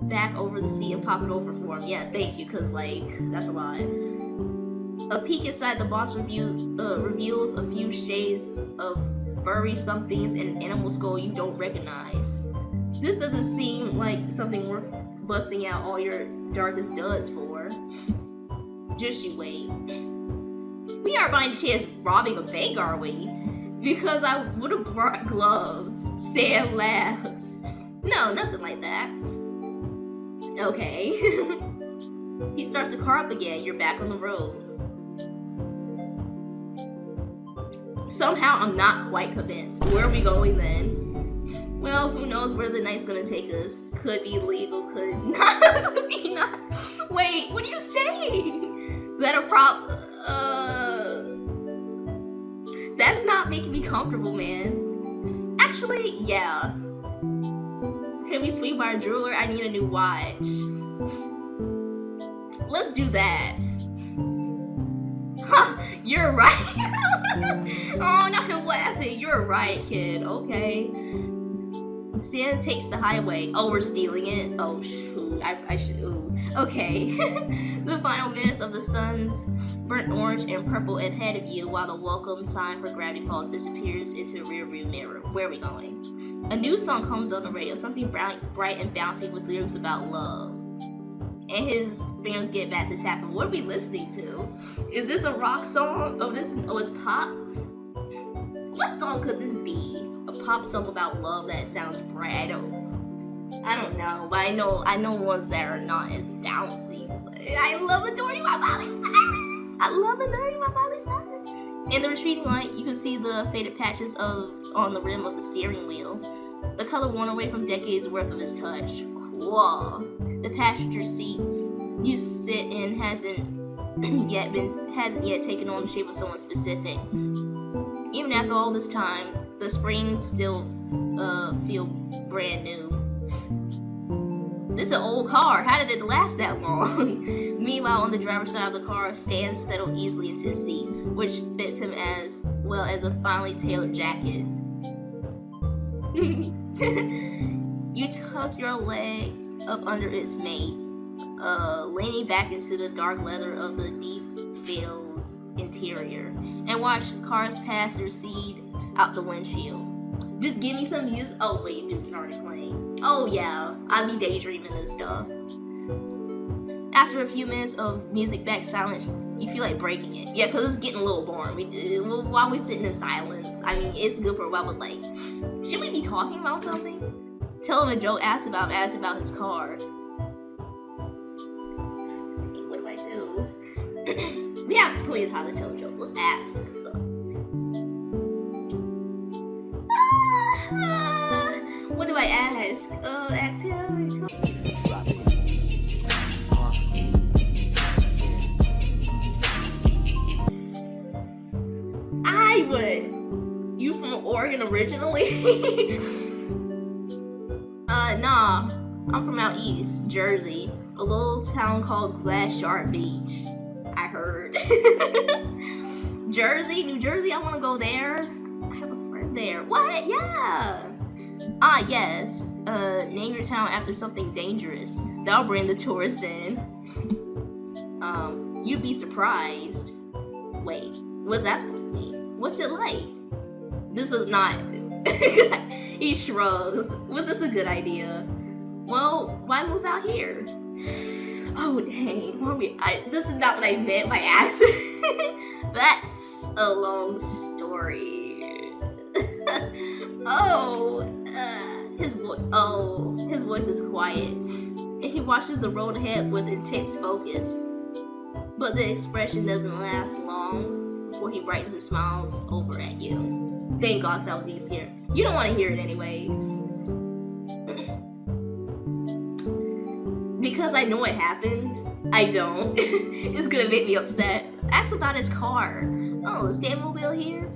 back over the seat and pop it over for him. Yeah, thank you, cause like that's a lot. A peek inside the box reveals a few shades of furry somethings and animal skull you don't recognize. This doesn't seem like something worth busting out all your darkest duds for. Just you wait. We aren't by any chance robbing a bank, are we? Because I would have brought gloves. Stan laughs. No, nothing like that. Okay. He starts the car up again. You're back on the road. Somehow I'm not quite convinced. Where are we going then? Well, who knows where the night's gonna take us. Could be legal, could not be not. Wait, what are you saying? That a prop that's not making me comfortable, man. Actually, yeah. Can we swing by a jeweler? I need a new watch. Let's do that. Huh, you're right. Oh, not him laughing. You're right, kid. Okay. Santa takes the highway. Oh, we're stealing it? Oh, shoot. I should. Ooh. Okay. The final minutes of the sun's burnt orange and purple ahead of you while the welcome sign for Gravity Falls disappears into the rearview mirror. Where are we going? A new song comes on the radio. Something bright and bouncy with lyrics about love. And his fingers get back to tapping. What are we listening to? Is this a rock song? Oh, it's pop? What song could this be? A pop song about love that sounds bright. I don't know, but I know ones that are not as bouncy. I love Adoring My Miley Cyrus. I love Adoring My Miley Cyrus. In the retreating light, you can see the faded patches on the rim of the steering wheel. The color worn away from decades worth of his touch. Whoa. The passenger seat you sit in hasn't yet taken on the shape of someone specific. Even after all this time, the springs still feel brand new. This is an old car. How did it last that long? Meanwhile, on the driver's side of the car, Stan settled easily into his seat, which fits him as well as a finely tailored jacket. You tuck your leg up under its mate, leaning back into the dark leather of the deep veil's interior, and watch cars pass and recede out the windshield. Just give me some music. Oh wait, music's already playing. Oh yeah, I be daydreaming and stuff. After a few minutes of music back silence, you feel like breaking it. Yeah, cause it's getting a little boring. While we're sitting in silence, I mean, it's good for a while, but like, should we be talking about something? Tell him a joke, ask about his car. What do I do? We have plenty of time to tell jokes. Let's ask. So. What do I ask? Ask him. I would. You from Oregon originally? Nah. I'm from out east, Jersey. A little town called Glass Shark Beach. I heard. Jersey, New Jersey, I wanna go there. I have a friend there. What? Yeah. Ah, yes. Name your town after something dangerous. That'll bring the tourists in. You'd be surprised. Wait, what's that supposed to mean? What's it like? This was not. He shrugs. Was this a good idea? Well, why move out here? Oh dang, this is not what I meant by asking. That's a long story. His voice is quiet, and he watches the road ahead with intense focus. But the expression doesn't last long before he brightens and smiles over at you. Thank God, 'cause that was easier. You don't want to hear it anyways. Because I know what happened, I don't. It's gonna make me upset. Ask about his car. Oh, is Stan Mobile here?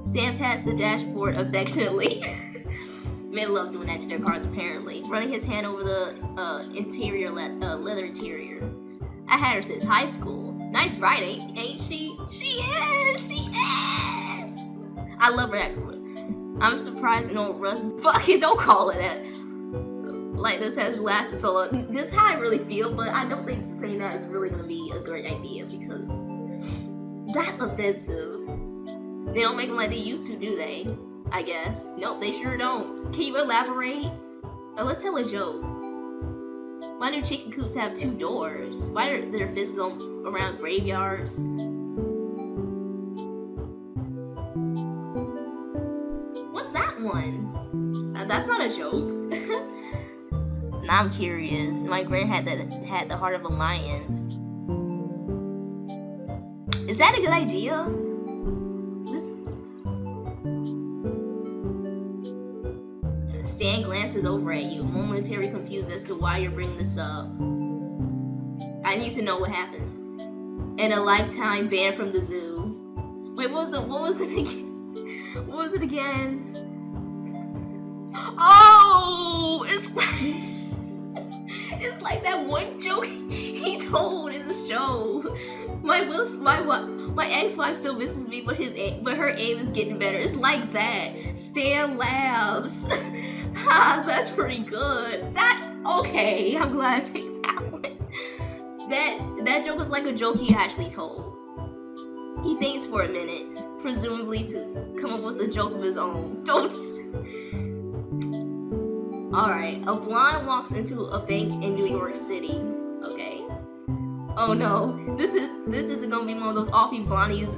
Stan pats the dashboard affectionately. Men love doing that to their cars, apparently. Running his hand over the interior, leather interior. I had her since high school. Nice ride, ain't she? She is! I love her. I'm surprised no Russ. Fuck it, don't call it that. Like, this has lasted so long. This is how I really feel, but I don't think saying that is really gonna be a great idea because that's offensive. They don't make them like they used to, do they? I guess. Nope, they sure don't. Can you elaborate? Let's tell a joke. Why do chicken coops have 2 doors? Why are their fists around graveyards? What's that one? That's not a joke. Now I'm curious. My grand had the heart of a lion. Is that a good idea? Stan glances over at you, momentarily confused as to why you're bringing this up. I need to know what happens. And a lifetime ban from the zoo. Wait, what was it again? What was it again? Oh, it's like that one joke he told in the show. My ex-wife still misses me, but her aim is getting better. It's like that. Stan laughs. Ha, that's pretty good. Okay, I'm glad I picked that one. That joke was like a joke he actually told. He thinks for a minute, presumably to come up with a joke of his own. Alright, a blonde walks into a bank in New York City. Okay. Oh no, this isn't gonna be one of those offy blondes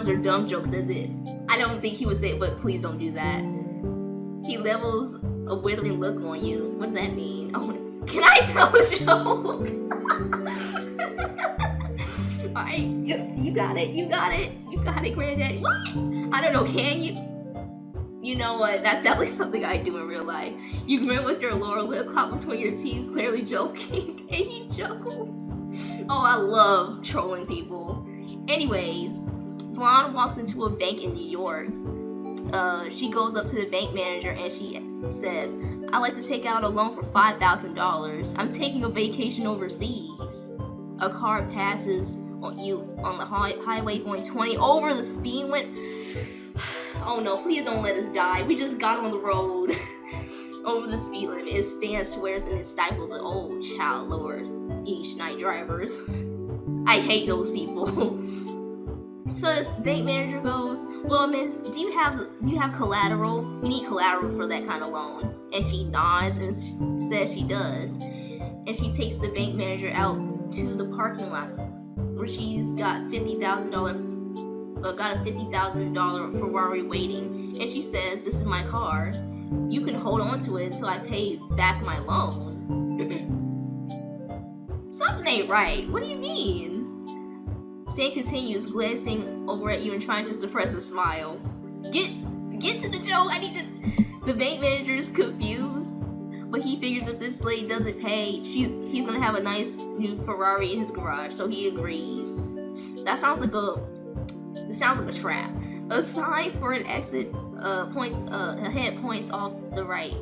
are dumb jokes, is it? I don't think he would say it, but please don't do that. He levels a withering look on you. What does that mean? Oh, can I tell a joke? Alright, you got it, granddaddy. What? I don't know, can you? You know what? That's definitely something I do in real life. You grin with your lower lip caught between your teeth, clearly joking, and he chuckles. Oh, I love trolling people. Anyways, Blonde walks into a bank in New York. She goes up to the bank manager and she says, "I'd like to take out a loan for $5,000. I'm taking a vacation overseas." A car passes on you on the highway going 20 over the speed limit. Oh no, please don't let us die. We just got on the road over the speed limit. It Stan swears and it stifles it. Oh, child lord. Each night drivers. I hate those people. So this bank manager goes, "Well, miss, do you have collateral? We need collateral for that kind of loan." And she nods and says she does. And she takes the bank manager out to the parking lot where she's got a $50,000 Ferrari waiting. And she says, "This is my car. You can hold on to it until I pay back my loan." Something ain't right. What do you mean? Stan continues, glancing over at you and trying to suppress a smile. Get to the joke. The bank manager is confused, but he figures if this lady doesn't pay, he's gonna have a nice new Ferrari in his garage, so he agrees. That sounds like a trap. A sign for an exit points off the right.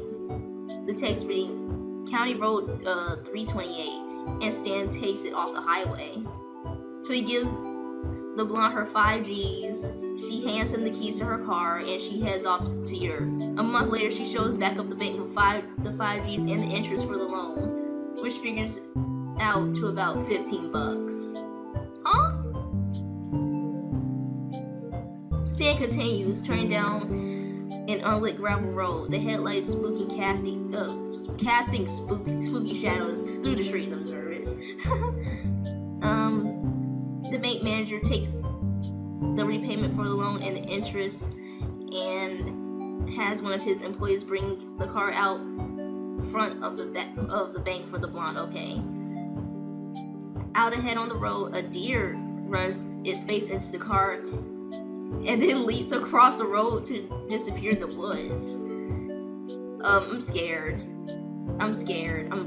The text reading County Road 328, and Stan takes it off the highway. So he gives the blonde her 5 G's. She hands him the keys to her car, and she heads off to Europe. A month later, she shows back up the bank with the 5 G's and the interest for the loan, which figures out to about $15. Huh? Stan continues, turning down an unlit gravel road. The headlights casting spooky shadows through the trees. Observers. The bank manager takes the repayment for the loan and the interest, and has one of his employees bring the car out front of the bank for the blonde. Okay. Out ahead on the road, a deer runs its face into the car and then leaps across the road to disappear in the woods. I'm scared.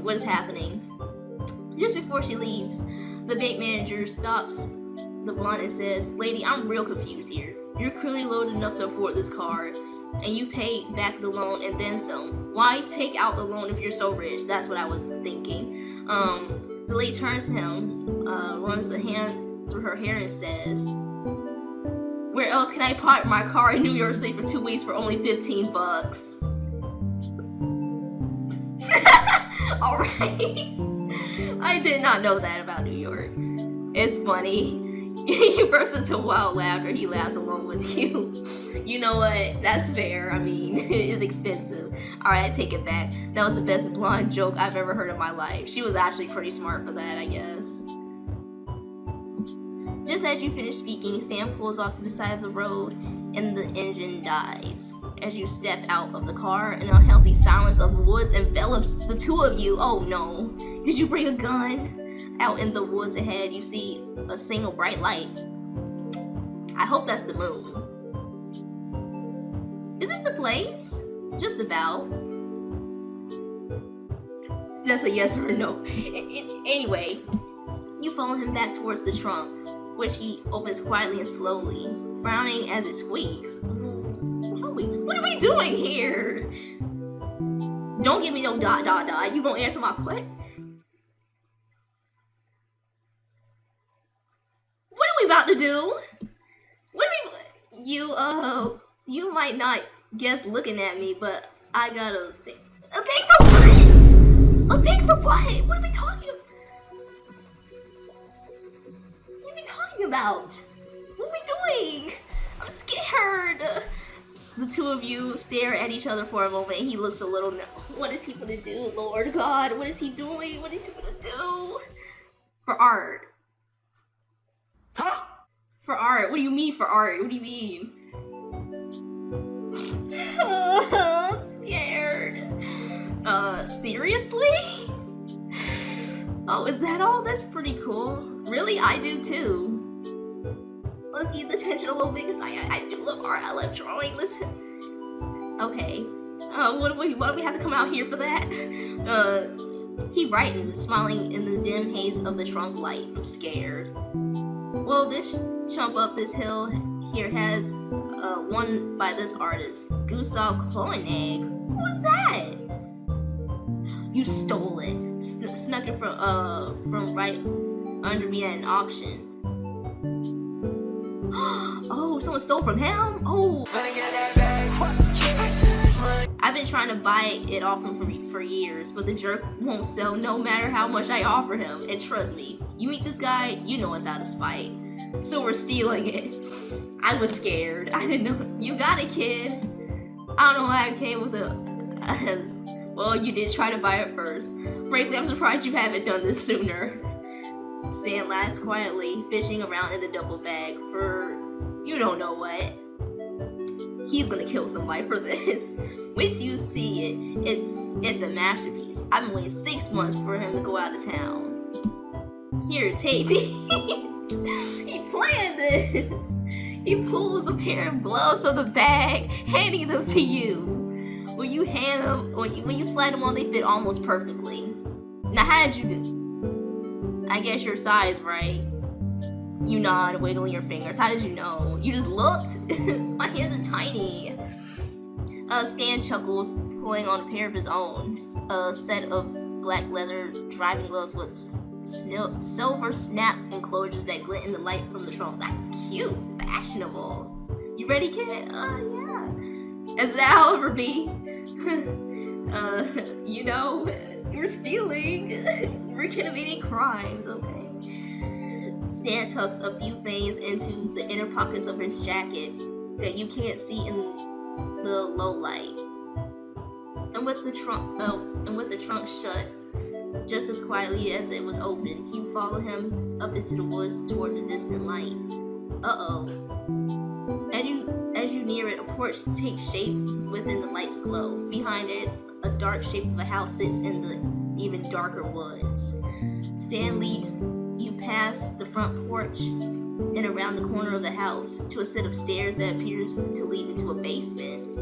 What is happening? Just before she leaves, the bank manager stops the blonde and says, "Lady, I'm real confused here. You're clearly loaded enough to afford this car, and you paid back the loan and then some. Why take out the loan if you're so rich?" That's what I was thinking. The lady turns to him, runs a hand through her hair and says, Where else can I park my car in New York City for 2 weeks for only 15 bucks? Alright. I did not know that about New York. It's funny. You burst into wild laughter, he laughs along with you. You know what? That's fair. I mean, it's expensive. Alright, I take it back. That was the best blonde joke I've ever heard in my life. She was actually pretty smart for that, I guess. Just as you finish speaking, Sam pulls off to the side of the road and the engine dies. As you step out of the car, an unhealthy silence of the woods envelops the two of you. Oh no. Did you bring a gun? Out in the woods ahead, you see a single bright light. I hope that's the moon. Is this the place? Just about. That's a yes or a no. Anyway, you follow him back towards the trunk, which he opens quietly and slowly, frowning as it squeaks. What are we doing here? Don't give me no ... You gonna answer my question? What are we about to do? What are we... You might not guess looking at me, but I got a thing. A thing for what? A thing for what? What are we talking about? What are we talking about? What are we doing? I'm scared. The two of you stare at each other for a moment and he looks a little... What is he gonna do, Lord God? What is he doing? What is he gonna do? For art. Huh? For art? What do you mean for art? What do you mean? I'm scared. Seriously? Oh, is that all? That's pretty cool. Really? I do too. Let's ease the tension a little bit because I do love art. I love drawing. Listen. Okay. What do we have to come out here for that? He brightened, smiling in the dim haze of the trunk light. I'm scared. Well, this chump up this hill here has one by this artist, Gustav Kloenig. Who was that? You stole it. Snuck it from right under me at an auction. Oh, someone stole from him? Oh. I've been trying to buy it off him for years, but the jerk won't sell no matter how much I offer him. And trust me, you meet this guy, you know it's out of spite. So we're stealing it. I was scared. I didn't know. You got it, kid. I don't know why I came with a... Well, you did try to buy it first. Frankly, I'm surprised you haven't done this sooner. Stan laughs quietly, fishing around in the duffel bag for you don't know what. He's gonna kill somebody for this. Wait till you see it. It's a masterpiece. I've been waiting 6 months for him to go out of town. Here, take these. He planned this. He pulls a pair of gloves from the bag, handing them to you. When you slide them on, they fit almost perfectly. Now, how did you do? I guess your size, right? You nod, wiggling your fingers. How did you know? You just looked. My hands are tiny. Stan chuckles, pulling on a pair of his own. A set of black leather driving gloves with silver snap enclosures that glint in the light from the trunk. That's cute, fashionable. You ready, kid? Yeah. As that, however, be. You know, you're stealing. We're committing crimes, okay? Stan tucks a few things into the inner pockets of his jacket that you can't see in the low light. And with the trunk shut just as quietly as it was opened, you follow him up into the woods toward the distant light. As you near it, a porch takes shape within the light's glow. Behind it, a dark shape of a house sits in the even darker woods. Stan leads you past the front porch and around the corner of the house to a set of stairs that appears to lead into a basement.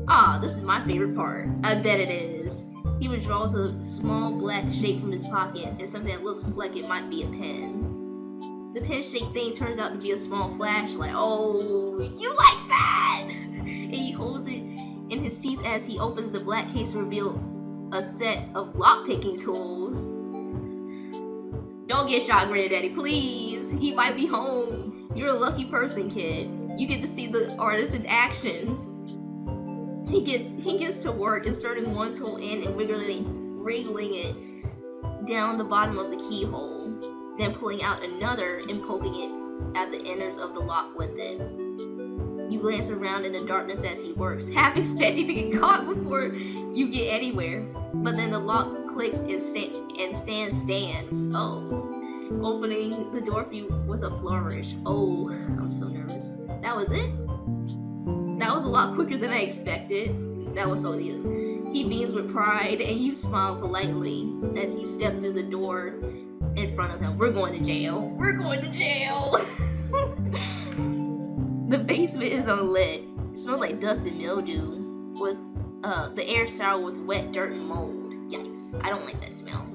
Ah, this is my favorite part. I bet it is. He withdraws a small black shape from his pocket and something that looks like it might be a pen. The pen-shaped thing turns out to be a small flashlight. Oh, you like that? And he holds it in his teeth as he opens the black case to reveal a set of lockpicking tools. Don't get shot, Granddaddy, please. He might be home. You're a lucky person, kid. You get to see the artist in action. He gets to work inserting one tool in and wriggling it down the bottom of the keyhole, then pulling out another and poking it at the innards of the lock with it. You glance around in the darkness as he works, half expecting to get caught before you get anywhere. But then the lock clicks and Stan stands. Oh. Opening the door for you with a flourish. Oh, I'm so nervous. That was it? That was a lot quicker than I expected. That was so good. He beams with pride and you smile politely as you step through the door in front of him. We're going to jail. We're going to jail! The basement is unlit. It smells like dust and mildew, with the air sour with wet dirt and mold. Yikes, I don't like that smell.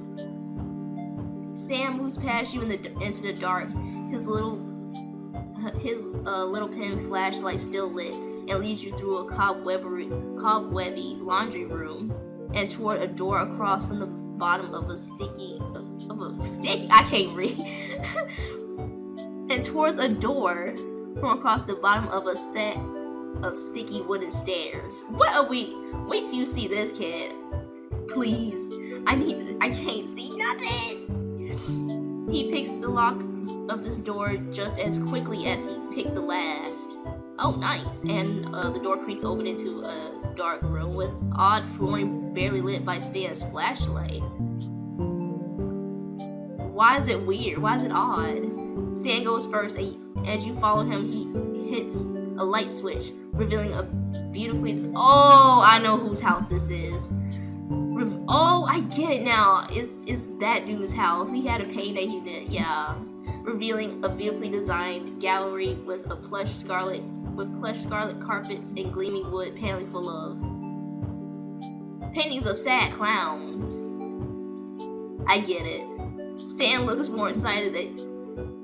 Stan moves past you into the dark, his little pin flashlight still lit, and leads you through a cobwebby laundry room and toward a door across from the bottom of a sticky I can't read. And towards a door from across the bottom of a set of sticky wooden stairs. What are we? Wait till you see this, kid. Please. I can't see nothing. He picks the lock of this door just as quickly as he picked the last. Oh, nice. And the door creaks open into a dark room with odd flooring barely lit by Stan's flashlight. Why is it weird? Why is it odd? Stan goes first, and as you follow him, he hits a light switch, revealing a beautifully... Oh, I know whose house this is. Oh, I get it now. It's that dude's house. He had a painting that he did, yeah. Revealing a beautifully designed gallery with plush scarlet carpets and gleaming wood paneling full of paintings of sad clowns. I get it. Stan looks more excited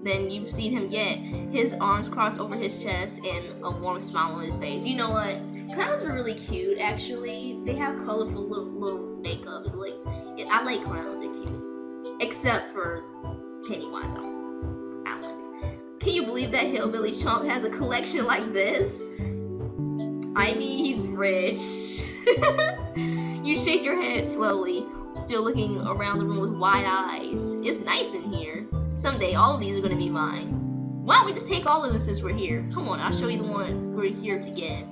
than you've seen him yet. His arms crossed over his chest and a warm smile on his face. You know what? Clowns are really cute, actually. They have colorful little makeup. I like clowns, they're cute. Except for Pennywise, I don't like it. Can you believe that hillbilly chump has a collection like this? I mean, he's rich. You shake your head slowly, still looking around the room with wide eyes. It's nice in here. Someday, all of these are gonna be mine. Why don't we just take all of them since we're here? Come on, I'll show you the one we're here to get.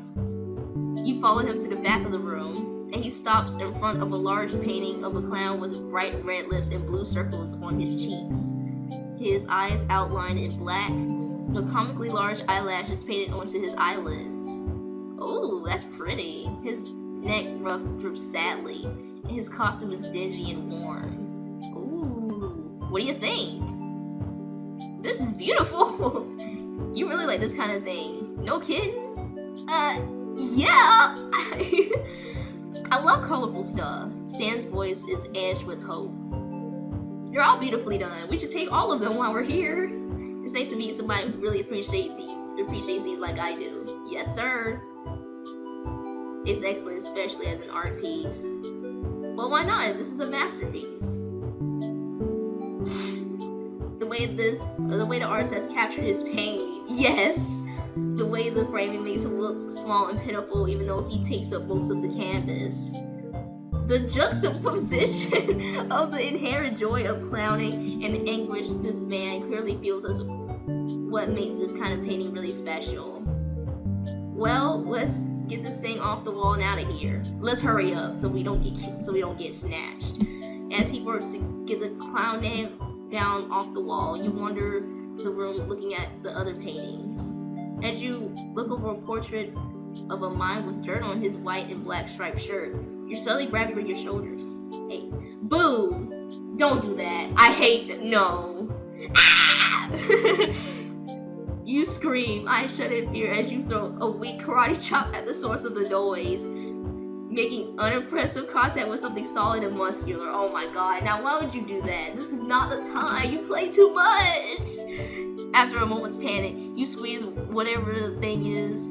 You follow him to the back of the room, and he stops in front of a large painting of a clown with bright red lips and blue circles on his cheeks. His eyes outlined in black, with comically large eyelashes painted onto his eyelids. Oh, that's pretty. His neck ruff droops sadly, and his costume is dingy and worn. Ooh, what do you think? This is beautiful. You really like this kind of thing. No kidding? Yeah. I love colorful stuff. Stan's voice is edged with hope. You're all beautifully done. We should take all of them while we're here. It's nice to meet somebody who really appreciates these like I do. Yes, sir. It's excellent, especially as an art piece. Well, why not? This is a masterpiece. The way the artist has captured his pain. Yes. The way the framing makes him look small and pitiful, even though he takes up most of the canvas. The juxtaposition of the inherent joy of clowning and the anguish this man clearly feels is what makes this kind of painting really special. Well, let's get this thing off the wall and out of here. Let's hurry up so we don't get snatched. As he works to get the clown down off the wall, you wander the room looking at the other paintings. As you look over a portrait of a mime with dirt on his white and black striped shirt, you're suddenly grabbed by your shoulders. Hey, boo! Don't do that. I hate that. No. Ah! You scream, eyes shut in fear as you throw a weak karate chop at the source of the noise, making unimpressive contact with something solid and muscular. Oh my god, now why would you do that? This is not the time. You play too much! After a moment's panic, you squeeze whatever the thing is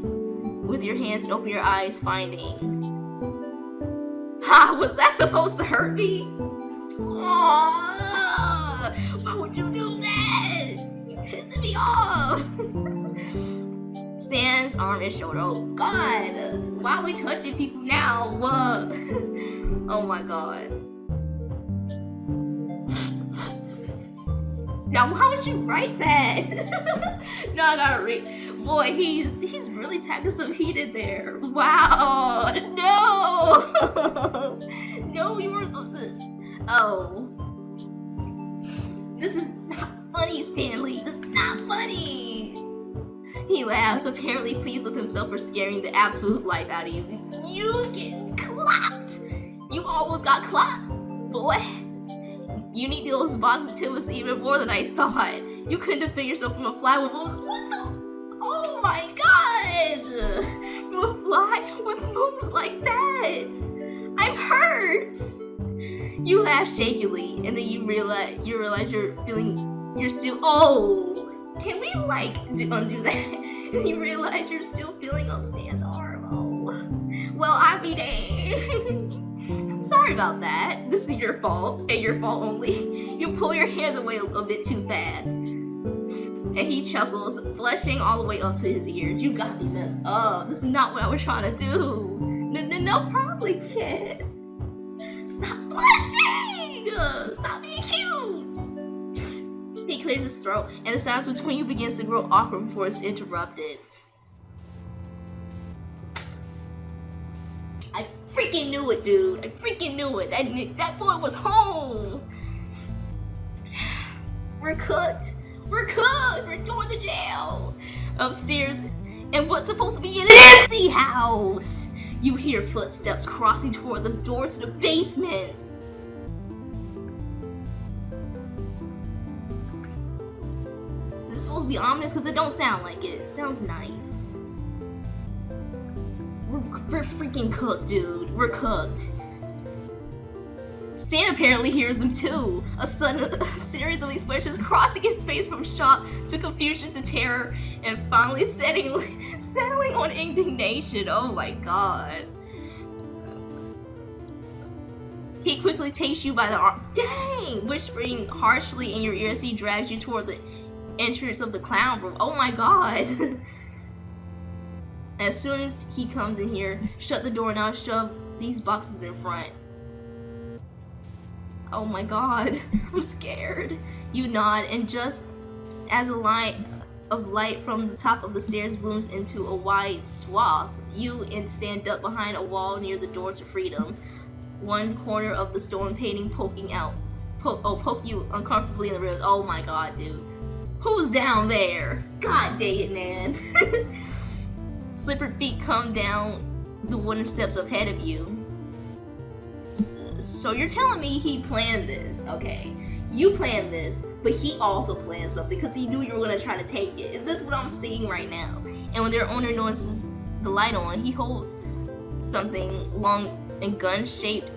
with your hands and open your eyes, finding... Ha! Was that supposed to hurt me? Oh, why would you do that? You're pissing me off! Stan's arm and shoulder. Oh God, why are we touching people now? What? Oh my God. Now why would you write that? No, I gotta read. Boy, he's really packing some heat in there. Wow. No. No, we weren't supposed to. Oh. This is not funny, Stanley. This is not funny. He laughs, apparently pleased with himself for scaring the absolute life out of you. You get clocked. You almost got clocked, boy. You need those box of timbers even more than I thought. You couldn't defend yourself from a fly with moves. What the? Oh my God! From a fly with moves like that. I'm hurt. You laugh shakily, and then you realize you're still. Oh, can we like undo that? And you realize you're still feeling up Stan's arm. Oh, well, I be damned. Sorry about that. This is your fault, and your fault only. You pull your hand away a bit too fast. And he chuckles, blushing all the way up to his ears. You got me messed up. This is not what I was trying to do. No, probably, kid. Stop blushing! Stop being cute! He clears his throat, and the silence between you begins to grow awkward before it's interrupted. I freaking knew it, dude. I freaking knew it. That boy was home. We're cooked. We're cooked. We're going to jail. Upstairs, and what's supposed to be an empty house. You hear footsteps crossing toward the door to the basement. This is supposed to be ominous because it don't sound like it. It sounds nice. We're freaking cooked, dude. We're cooked. Stan apparently hears them too. A series of expressions crossing his face from shock to confusion to terror, and finally settling on indignation. Oh my God. He quickly takes you by the arm. Dang! Whispering harshly in your ear as he drags you toward the entrance of the clown room. Oh my God. As soon as he comes in here, shut the door and I'll shove these boxes in front. Oh my God, I'm scared. You nod, and just as a line of light from the top of the stairs blooms into a wide swath, you and stand up behind a wall near the door to freedom. One corner of the stone painting poking out. Poke you uncomfortably in the ribs. Oh my God, dude. Who's down there? God dang it, man. Slippered feet come down the wooden steps ahead of you. So you're telling me he planned this? Okay, you planned this, but he also planned something because he knew you were gonna try to take it. Is this what I'm seeing right now? And when their owner notices the light on, he holds something long and gun-shaped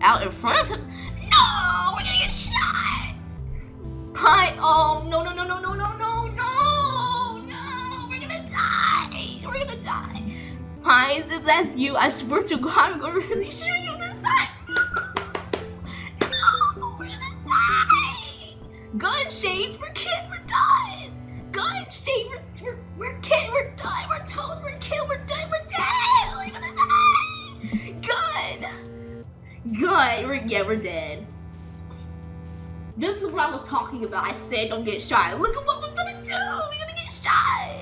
out in front of him. No, we're gonna get shot! Hi, oh, no, we're gonna die! We're gonna die! Hines, if that's you, I swear to God, I'm gonna really shoot you this time! No, we're gonna die! Gun shades, we're kidding, we're dying! Gun shades, we're kidding, we're dying, we're toast, we're killed, we're dead, we're dead! We're gonna die! Gun, we're dead. This is what I was talking about. I said don't get shot. Look at what we're gonna do! We're gonna get shot!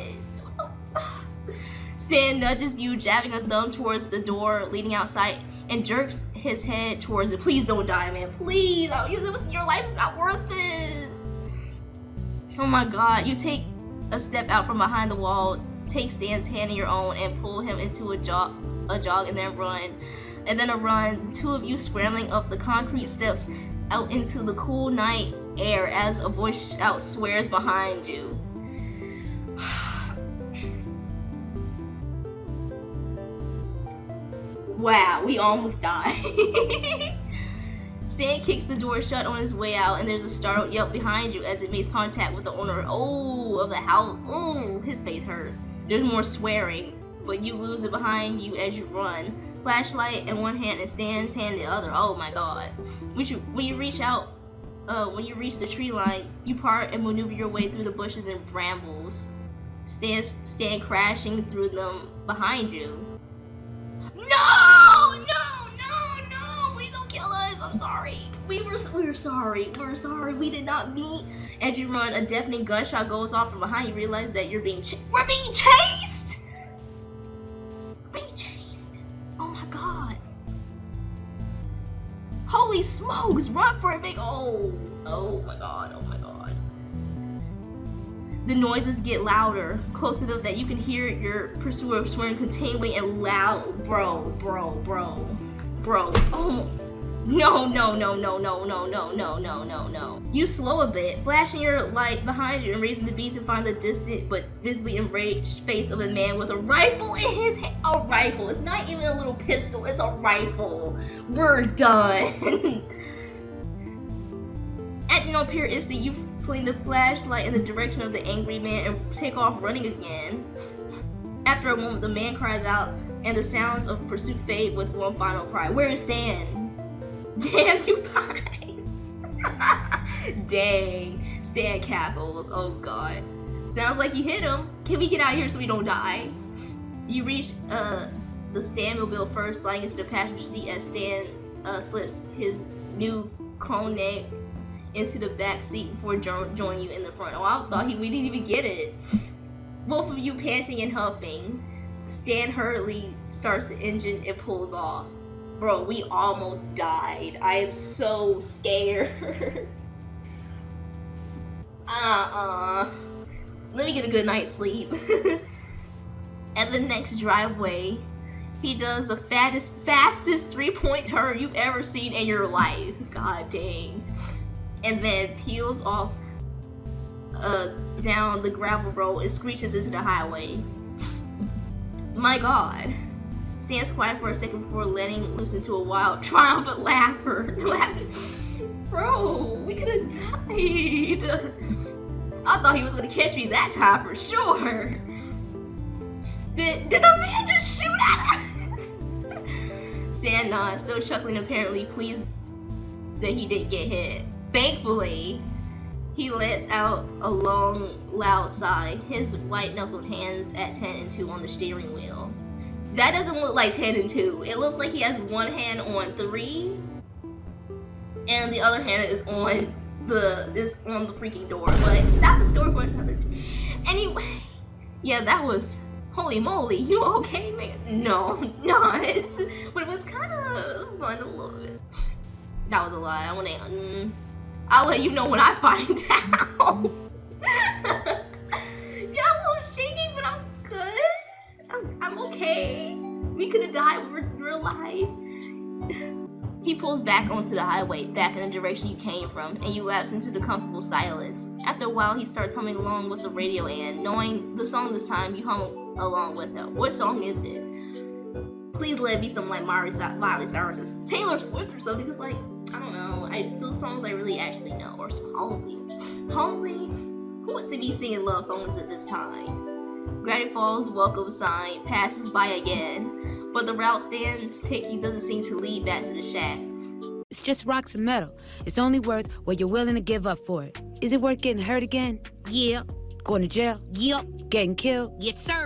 Stan nudges you, jabbing a thumb towards the door leading outside, and jerks his head towards it. Please don't die, man. Please. Your life's not worth this. Oh my God. You take a step out from behind the wall, take Stan's hand in your own, and pull him into a jog, and then run. And then a run. The two of you scrambling up the concrete steps out into the cool night air as a voice swears behind you. Wow, we almost died. Stan kicks the door shut on his way out, and there's a startled yelp behind you as it makes contact with the owner of the house. His face hurt. There's more swearing, but you lose it behind you as you run. Flashlight in one hand and Stan's hand in the other. Oh my God. When you reach the tree line, you part and maneuver your way through the bushes and brambles. stand crashing through them behind you. No! Please don't kill us. I'm sorry. We're sorry. We're sorry. We did not mean. As you run, a deafening gunshot goes off from behind. You realize that we're being chased. We're being chased. Oh my god. Holy smokes! Run for it, big. Oh my god. The noises get louder, close enough that you can hear your pursuer swearing continually and loud. Bro. Oh. No. You slow a bit, flashing your light behind you and raising the beam to find the distant but visibly enraged face of a man with a rifle in his hand. A rifle. It's not even a little pistol, it's a rifle. We're done. At no pure instant, you fling the flashlight in the direction of the angry man and take off running again. After a moment, the man cries out, and the sounds of pursuit fade with one final cry. Where is Stan? Damn you guys! Dang. Stan capitals. Oh god. Sounds like you hit him. Can we get out of here so we don't die? You reach the Stan mobile first, sliding into the passenger seat as Stan slips his new clone neck into the back seat before joining you in the front. Oh, I thought we didn't even get it. Both of you panting and huffing. Stan hurriedly starts the engine and pulls off. Bro, we almost died. I am so scared. Let me get a good night's sleep. At the next driveway, he does the fastest 3-point turn you've ever seen in your life. God dang. And then peels off down the gravel road and screeches into the highway. My god. Stands quiet for a second before letting loose into a wild, triumphant laughter. Bro, we could have died. I thought he was gonna catch me that time for sure. Did a man just shoot at us? Stan nods, still chuckling, apparently pleased that he didn't get hit. Thankfully, he lets out a long, loud sigh, his white-knuckled hands at 10 and 2 on the steering wheel. That doesn't look like 10 and 2. It looks like he has one hand on 3, and the other hand is on the freaking door. But that's a story for another day. Anyway, yeah, that was. Holy moly, you okay, man? No, not. But it was kind of fun a little bit. That was a lie. I'll let you know when I find out. Yeah, I'm a little shaky, but I'm good. I'm okay. We could have died. We're alive. He pulls back onto the highway, back in the direction you came from, and you lapse into the comfortable silence. After a while, he starts humming along with the radio, and knowing the song this time, you hum along with him. What song is it? Please let it be something like Miley Cyrus or Taylor Swift or something, because, like, I don't know. Those songs I really actually know. Or Halsey. Who wants to be singing love songs at this time? Granny Falls welcome sign passes by again, but the route Stan's taking doesn't seem to lead back to the shack. It's just rocks and metal. It's only worth what you're willing to give up for it. Is it worth getting hurt again? Yeah. Going to jail? Yep. Getting killed? Yes, sir.